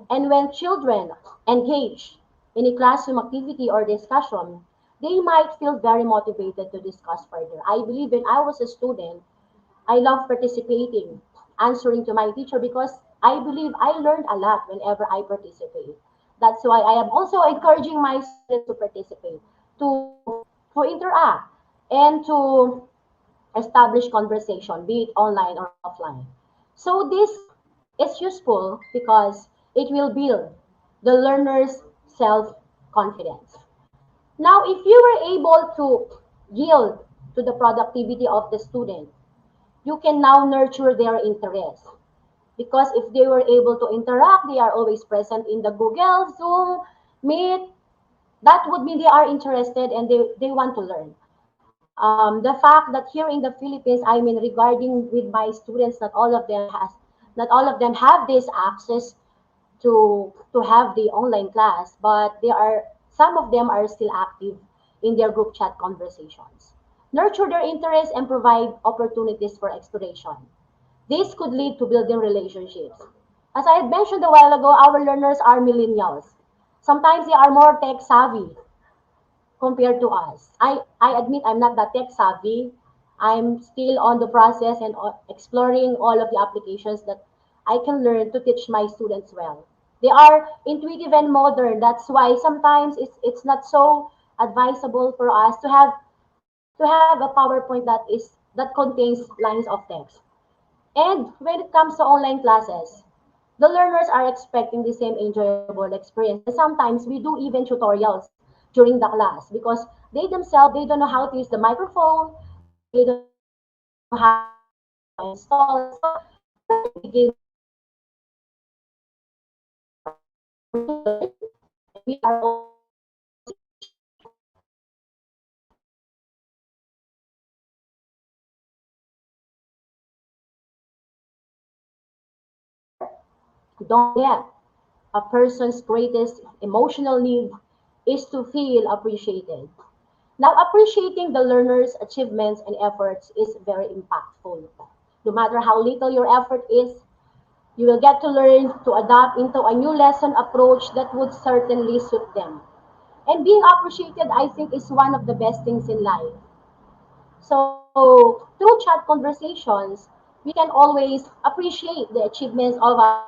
And when children engage in a classroom activity or discussion, they might feel very motivated to discuss further. I believe when I was a student, I love participating, answering to my teacher because I believe I learned a lot whenever I participate. That's why I am also encouraging my students to participate, to interact, and to establish conversation, be it online or offline. So this is useful because it will build the learner's self-confidence. Now, if you were able to yield to the productivity of the student, you can now nurture their interest. Because if they were able to interact, they are always present in the Google, Zoom, Meet, that would mean they are interested and they want to learn. The fact that here in the Philippines, I mean, regarding with my students, not all of them have this access to have the online class, but there are some of them are still active in their group chat conversations. Nurture their interests and provide opportunities for exploration. This could lead to building relationships. As I had mentioned a while ago, our learners are millennials. Sometimes they are more tech savvy compared to us. I admit I'm not that tech savvy. I'm still on the process and exploring all of the applications that I can learn to teach my students well. They are intuitive and modern. That's why sometimes it's not so advisable for us to have a PowerPoint that contains lines of text. And when it comes to online classes, the learners are expecting the same enjoyable experience. And sometimes we do even tutorials during the class because they themselves, they don't know how to use the microphone, they don't know how to install it. So definitely we give don't forget, a person's greatest emotional need is to feel appreciated. Now, appreciating the learner's achievements and efforts is very impactful. No matter how little your effort is, you will get to learn to adapt into a new lesson approach that would certainly suit them. And being appreciated, I think, is one of the best things in life. So, through chat conversations, we can always appreciate the achievements of our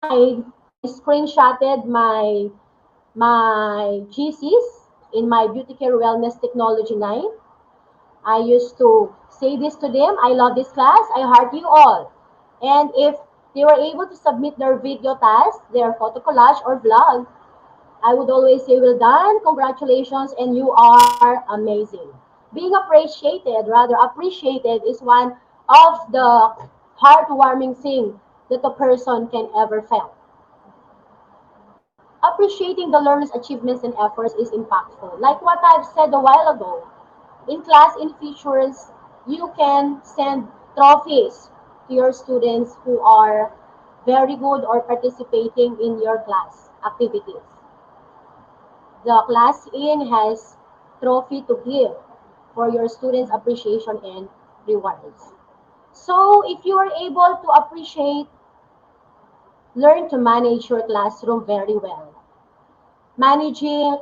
learners. Last night, I screenshotted my GCs in my Beauty Care Wellness Technology 9. I used to say this to them, I love this class, I heart you all. And if they were able to submit their video task, their photo collage or vlog, I would always say, well done, congratulations, and you are amazing. Being appreciated is one of the heartwarming thing that a person can ever feel. Appreciating the learner's achievements and efforts is impactful. Like what I've said a while ago, in class in features, you can send trophies to your students who are very good or participating in your class activities. The class in has trophy to give for your students' appreciation and rewards. So if you are able to appreciate, learn to manage your classroom very well. Managing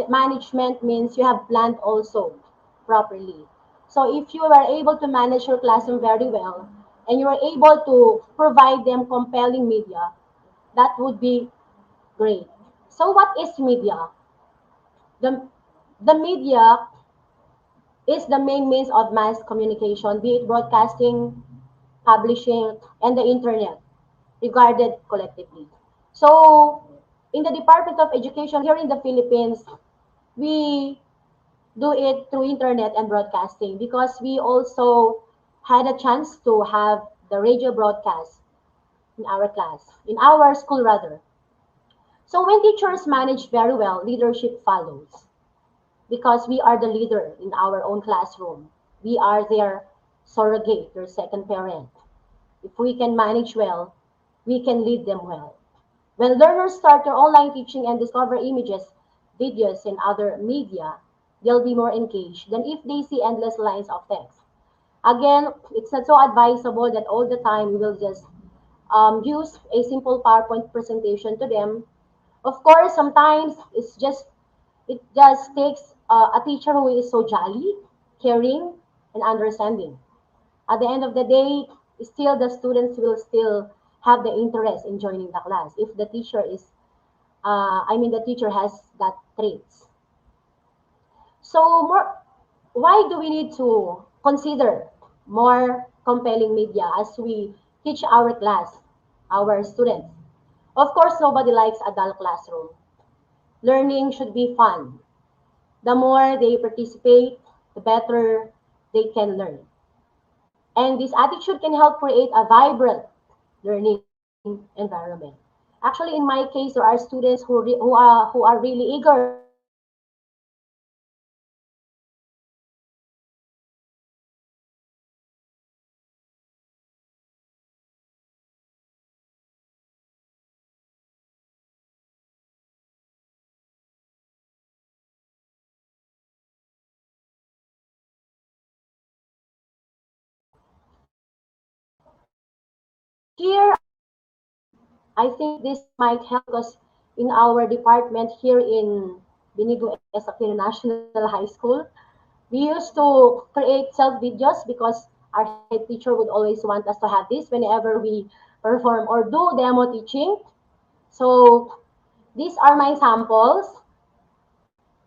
management means you have planned also properly. So if you are able to manage your classroom very well, and you are able to provide them compelling media, that would be great. So what is media? The, the media is the main means of mass communication, be it broadcasting, publishing, and the internet, regarded collectively. So, in the Department of Education here in the Philippines, we do it through internet and broadcasting because we also had a chance to have the radio broadcast in our class, in our school rather. So when teachers manage very well, leadership follows because we are the leader in our own classroom. We are their surrogate, their second parent. If we can manage well, we can lead them well. When learners start their online teaching and discover images, videos, and other media, they'll be more engaged than if they see endless lines of text. Again, it's not so advisable that all the time we will just use a simple PowerPoint presentation to them. Of course, sometimes it just takes a teacher who is so jolly, caring, and understanding. At the end of the day, still the students will still have the interest in joining the class if the teacher is, the teacher has that traits. So more, why do we need to consider more compelling media as we teach our class, our students? Of course, nobody likes a dull classroom. Learning should be fun. The more they participate, the better they can learn. And this attitude can help create a vibrant learning environment. Actually, in my case, there are students who are really eager to participate in the class. They are really here. I think this might help because in our department here in Benigno S. Aquino National High School, we used to create self videos because our head teacher would always want us to have this whenever we perform or do demo teaching. So these are my samples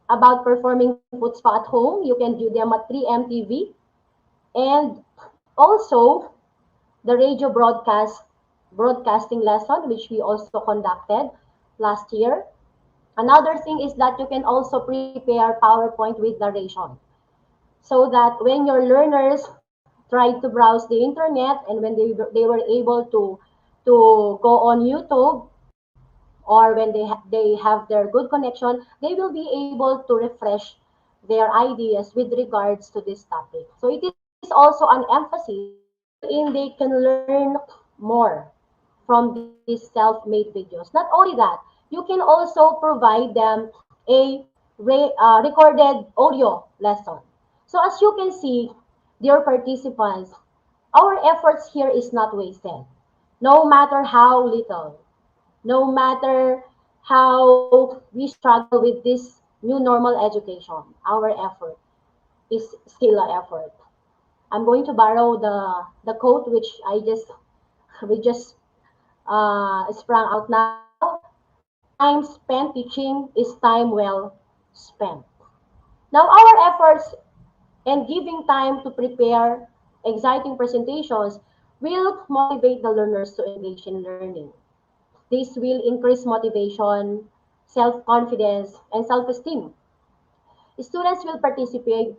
about performing foot spa at home. You can view them at 3MTV. And also the radio broadcasting lesson, which we also conducted last year. Another thing is that you can also prepare PowerPoint with narration so that when your learners tried to browse the internet and when they were able to go on YouTube or when they have their good connection, they will be able to refresh their ideas with regards to this topic. So it is also an emphasis wherein they can learn more from these self-made videos. Not only that, you can also provide them a recorded audio lesson. So as you can see, dear participants, our efforts here is not wasted. No matter how little, no matter how we struggle with this new normal education, our effort is still an effort. I'm going to borrow the quote which we just sprung out now. Time spent teaching is time well spent. Now our efforts and giving time to prepare exciting presentations will motivate the learners to engage in learning. This will increase motivation, self-confidence, and self-esteem. Students will participate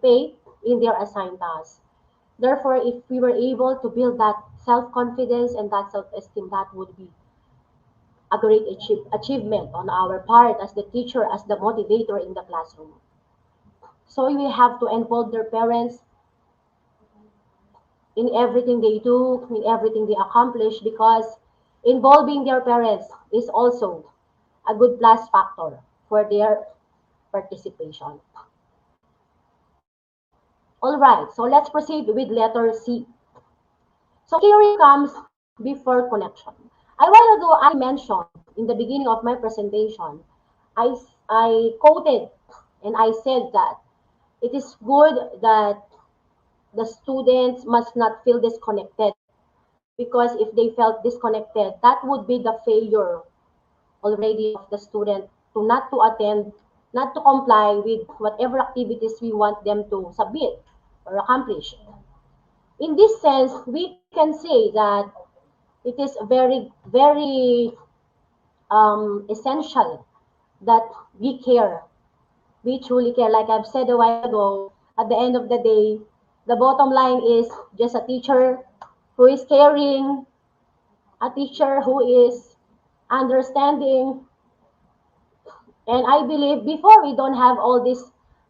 in their assigned tasks. Therefore, if we were able to build that self-confidence and that self-esteem, that would be a great achievement on our part as the teacher, as the motivator in the classroom. So we have to involve their parents in everything they do, in everything they accomplish, because involving their parents is also a good plus factor for their participation. All right, so let's proceed with letter C. So caring comes before connection. A while ago, I mentioned in the beginning of my presentation, I quoted and I said that it is good that the students must not feel disconnected because if they felt disconnected, that would be the failure already of the student to not to attend, not to comply with whatever activities we want them to submit or accomplish. In this sense, we can say that it is very, very essential that we care. We truly care. Like I've said a while ago, at the end of the day, the bottom line is just a teacher who is caring, a teacher who is understanding. And I believe before we don't have all these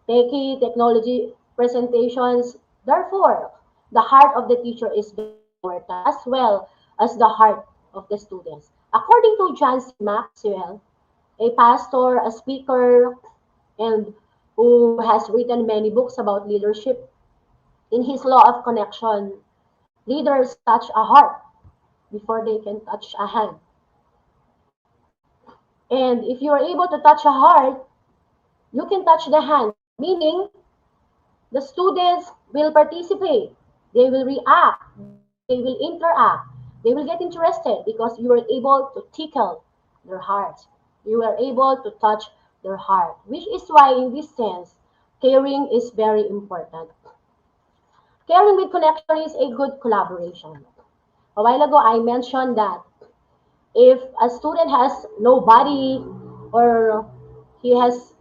techie technology presentations, therefore, the heart of the teacher is very important as well as the heart of the students. According to John C. Maxwell, a pastor, a speaker, and who has written many books about leadership, in his law of connection, leaders touch a heart before they can touch a hand. And if you are able to touch a heart, you can touch the hand, meaning the students will participate, they will react, they will interact, they will get interested because you are able to tickle their hearts. You are able to touch their heart, which is why, in this sense, caring is very important. Caring with connection is a good collaboration. A while ago, I mentioned that if a student has nobody or he has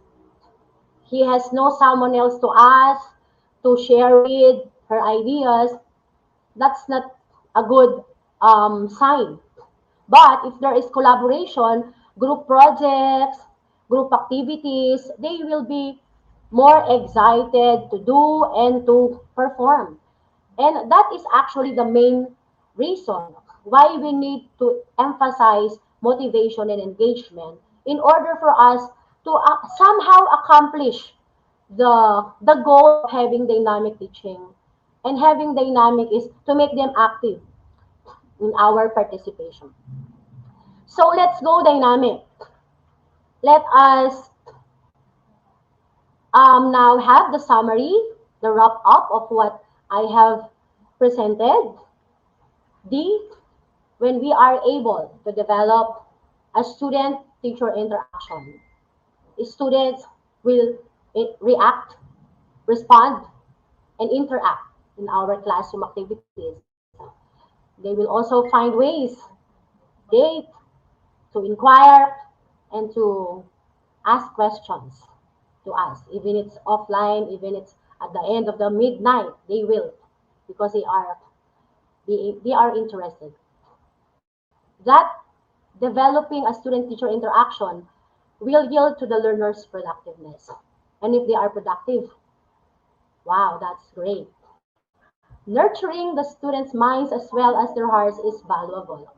he has no someone else to ask, to share with her ideas, that's not a good sign. But if there is collaboration, group projects, group activities, they will be more excited to do and to perform. And that is actually the main reason why we need to emphasize motivation and engagement in order for us to somehow accomplish the goal of having dynamic teaching. And having dynamic is to make them active in our participation. So let's go dynamic. Let us now have the summary, the wrap up of what I have presented. D, when we are able to develop a student-teacher interaction, students will react, respond, and interact in our classroom activities. They will also find ways, they to inquire and to ask questions to us. Even it's offline, even it's at the end of the midnight, they will because they are interested. That developing a student-teacher interaction will yield to the learner's productiveness. And if they are productive, wow, that's great. Nurturing the students' minds as well as their hearts is valuable.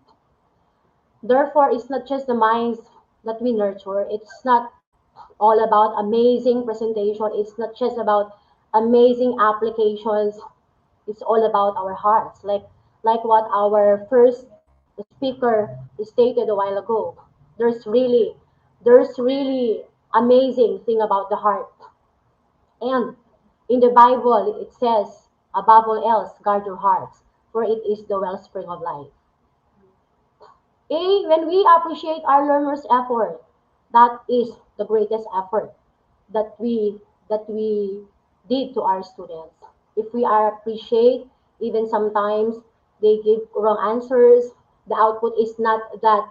Therefore, it's not just the minds that we nurture. It's not all about amazing presentation. It's not just about amazing applications. It's all about our hearts. Like what our first speaker stated a while ago. There's really there's really amazing thing about the heart. And in the Bible it says, above all else, guard your hearts, for it is the wellspring of life. When we appreciate our learners' effort, that is the greatest effort that we did to our students. If we are appreciate, even sometimes they give wrong answers, the output is not that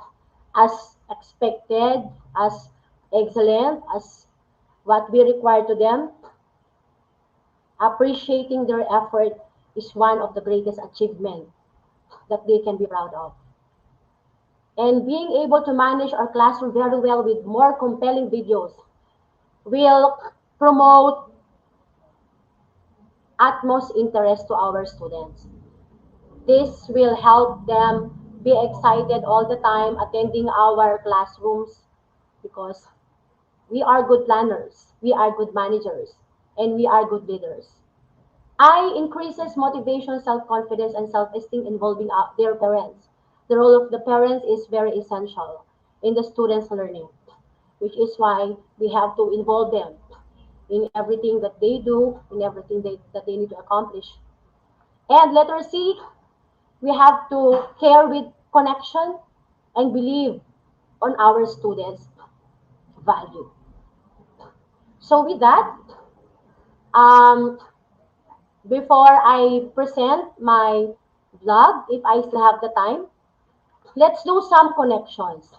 as expected, as excellent as what we require to them. Appreciating their effort is one of the greatest achievements that they can be proud of. And being able to manage our classroom very well with more compelling videos will promote utmost interest to our students. This will help them be excited all the time attending our classrooms because we are good planners, we are good managers, and we are good leaders. I increases motivation, self-confidence, and self-esteem involving their parents. The role of the parents is very essential in the students' learning, which is why we have to involve them in everything that they do, in everything that they need to accomplish. And letter C, We have to care with connection and believe on our students' value. So with that, um, before I present my vlog, if I still have the time, let's do some connections.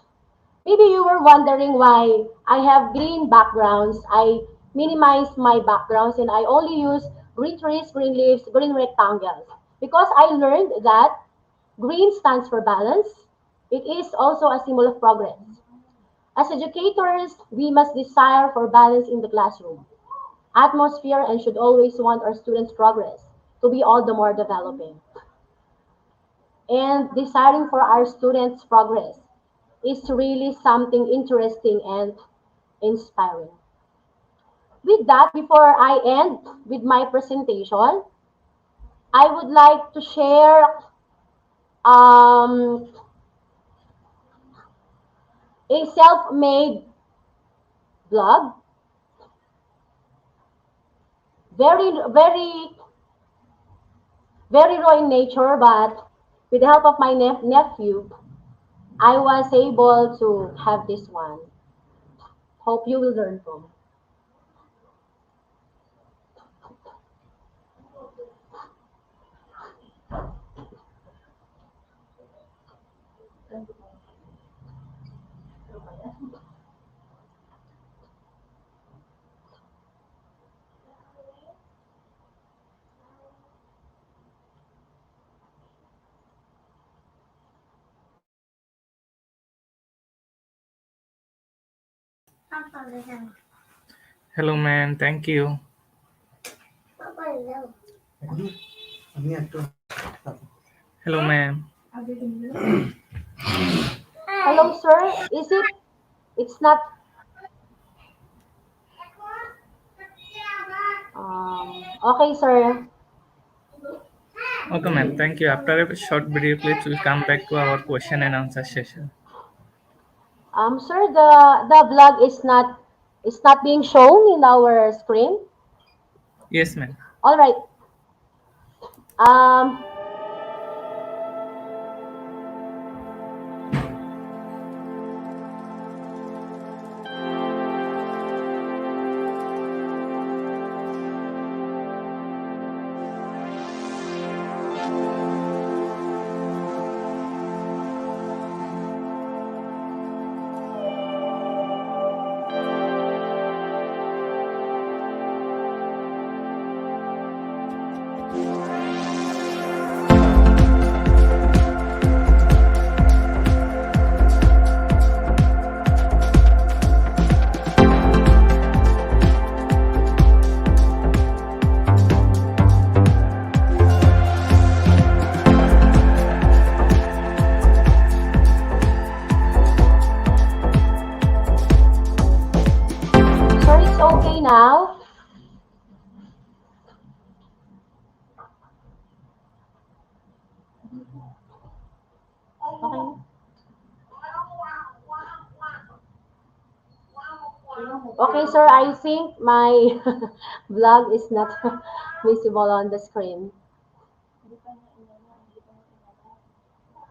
Maybe you were wondering why I have green backgrounds. I minimize my backgrounds and I only use green trees, green leaves, green rectangles. Because I learned that green stands for balance. It is also a symbol of progress. As educators, we must desire for balance in the classroom, atmosphere, and should always want our students' progress to be all the more developing. And desiring for our students' progress is really something interesting and inspiring. With that, before I end with my presentation, I would like to share um, a self-made blog, very, very raw in nature, but with the help of my nephew, I was able to have this one. Hope you will learn from. Hello, ma'am. Thank you. Hello, ma'am. Hello, sir. Is it? It's not. Okay, sir. Okay, ma'am. Thank you. After a short video clips, we'll come back to our question and answer session. Sir, the vlog is not being shown in our screen. Yes, ma'am. All right. Um, sir, it's okay now. Okay. Okay, sir. I think my vlog is not visible on the screen.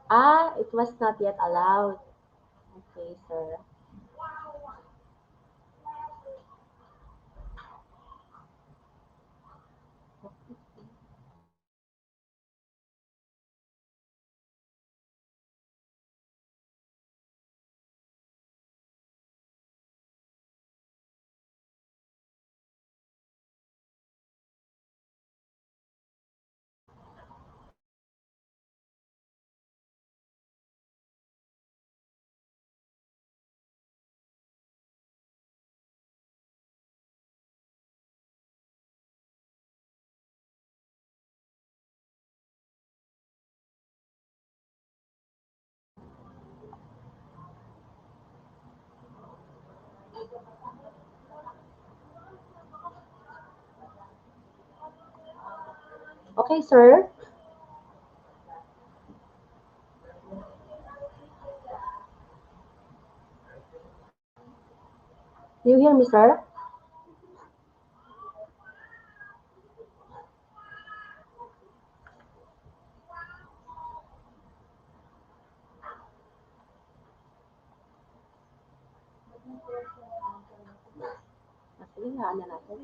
Ah, it was not yet allowed. Okay, sir. Okay, sir. Do you hear me, sir? Sige nga, ano natin.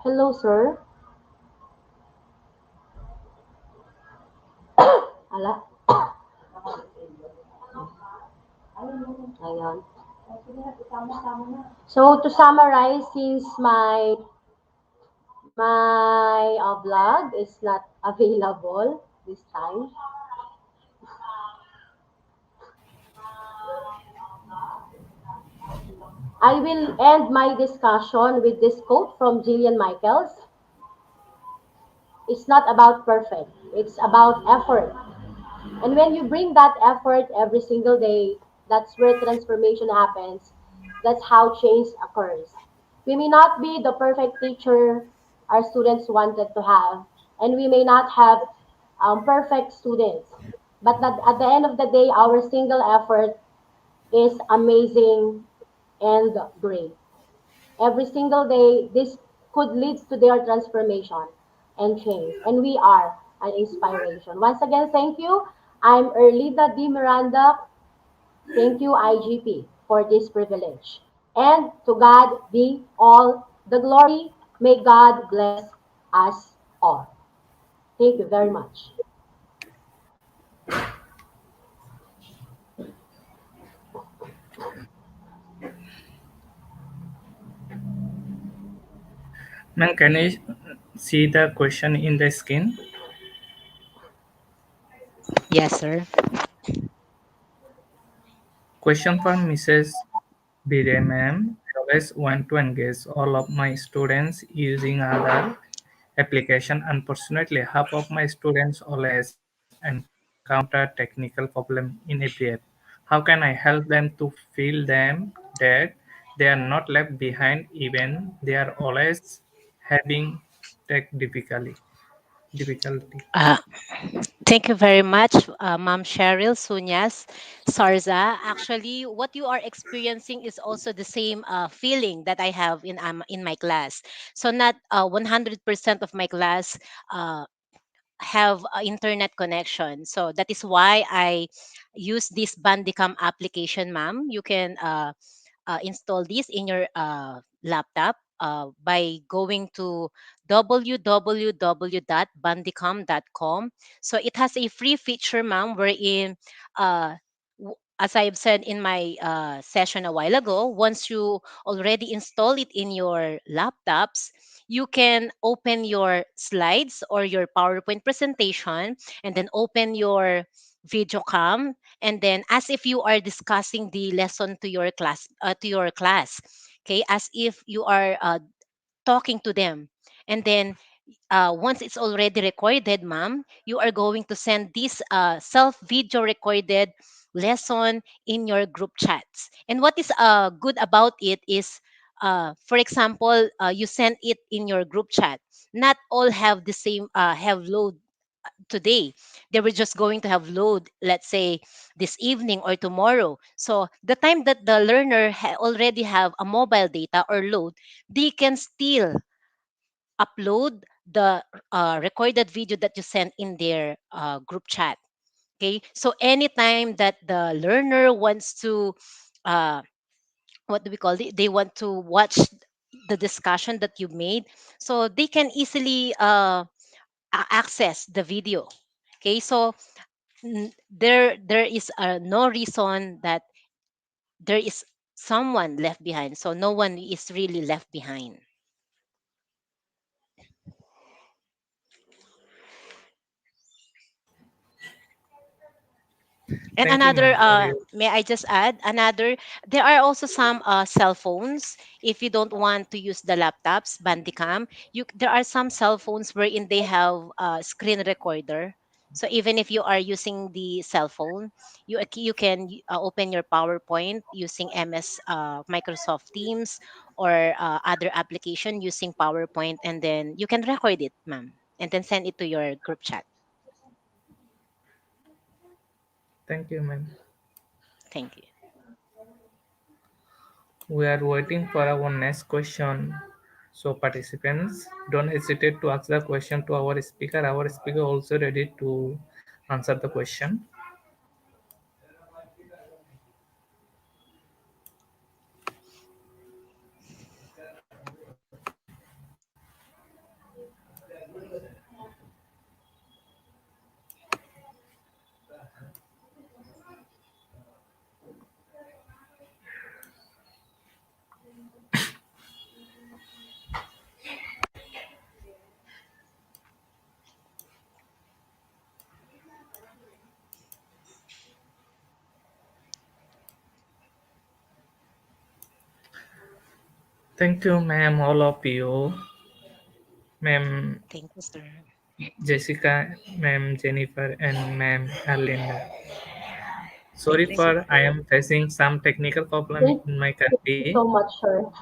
Hello, sir. Ala, ayan. So to summarize, since my vlog is not available this time, I will end my discussion with this quote from Jillian Michaels. It's not about perfect, it's about effort. And when you bring that effort every single day, that's where transformation happens. That's how change occurs. We may not be the perfect teacher our students wanted to have, and we may not have perfect students. But at the end of the day, our single effort is amazing and great. Every single day, this could lead to their transformation and change. And we are an inspiration. Once again, thank you. I'm Erlida D. Miranda. Thank you, IGP, for this privilege. And to God be all the glory. May God bless us all. Thank you very much. Ma'am, can you see the question in the screen? Yes, sir. Question from Mrs. Bide, ma'am. I always want to engage all of my students using other application. Unfortunately, half of my students always encounter technical problem in every app. How can I help them to feel them that they are not left behind even they are always having tech difficulty? Uh, Thank you very much, Ma'am Cheryl Sunyas Sarza. Actually, what you are experiencing is also the same feeling that I have in my class. So not 100% of my class uh, have internet connection. So that is why I use this Bandicam application, ma'am. You can install this in your laptop by going to www.bandicam.com. So it has a free feature, ma'am, wherein, as I've said in my session a while ago, once you already install it in your laptops, you can open your slides or your PowerPoint presentation and then open your video cam, and then as if you are discussing the lesson to your class, okay, as if you are talking to them. And then once it's already recorded, ma'am, you are going to send this self video recorded lesson in your group chats. And what is good about it is, for example, you send it in your group chat. Not all have the same have load today. They were just going to have load, let's say, this evening or tomorrow. So the time that the learner already have a mobile data or load, they can still upload the recorded video that you sent in their group chat. Okay, so anytime that the learner wants to uh, what do we call it, they want to watch the discussion that you made, so they can easily access the video. Okay, so there is no reason that there is someone left behind, so no one is really left behind. And Thank you, another, ma'am, for your may I just add another? There are also some cell phones. If you don't want to use the laptops, Bandicam, there are some cell phones wherein they have a screen recorder. So even if you are using the cell phone, you can open your PowerPoint using MS Microsoft Teams or other application using PowerPoint, and then you can record it, ma'am, and then send it to your group chat. thank you, ma'am. Thank you. We are waiting for our next question. So participants, don't hesitate to ask the question to our speaker. Our speaker also ready to answer the question. Thank you, ma'am, all of you. Ma'am Thank you, sir. Jessica, ma'am Jennifer, and ma'am Arlinda. Sorry Thank you, Thank sir. you, for I sir. am facing some technical problem Thank in my you country. so much, sir.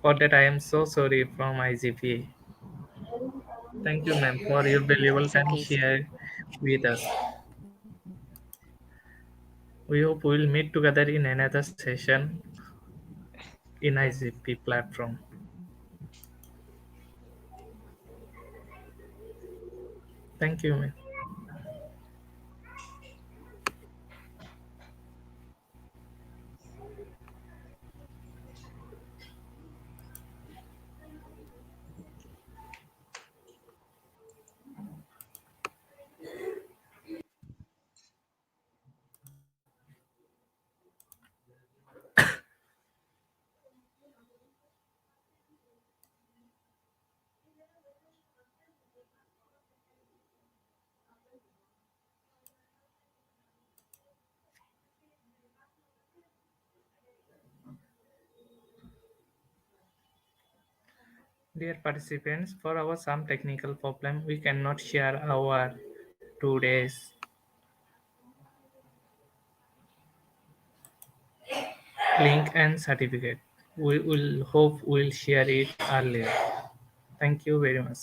For that, I am so sorry from IGP. Thank you, ma'am, for your valuable It's time okay, sir. shared with us. We hope we will meet together in another session in IGP platform. Thank you, ma'am. Dear participants, for our some technical problem, we cannot share our today's link and certificate. We will hope we'll share it earlier. Thank you very much.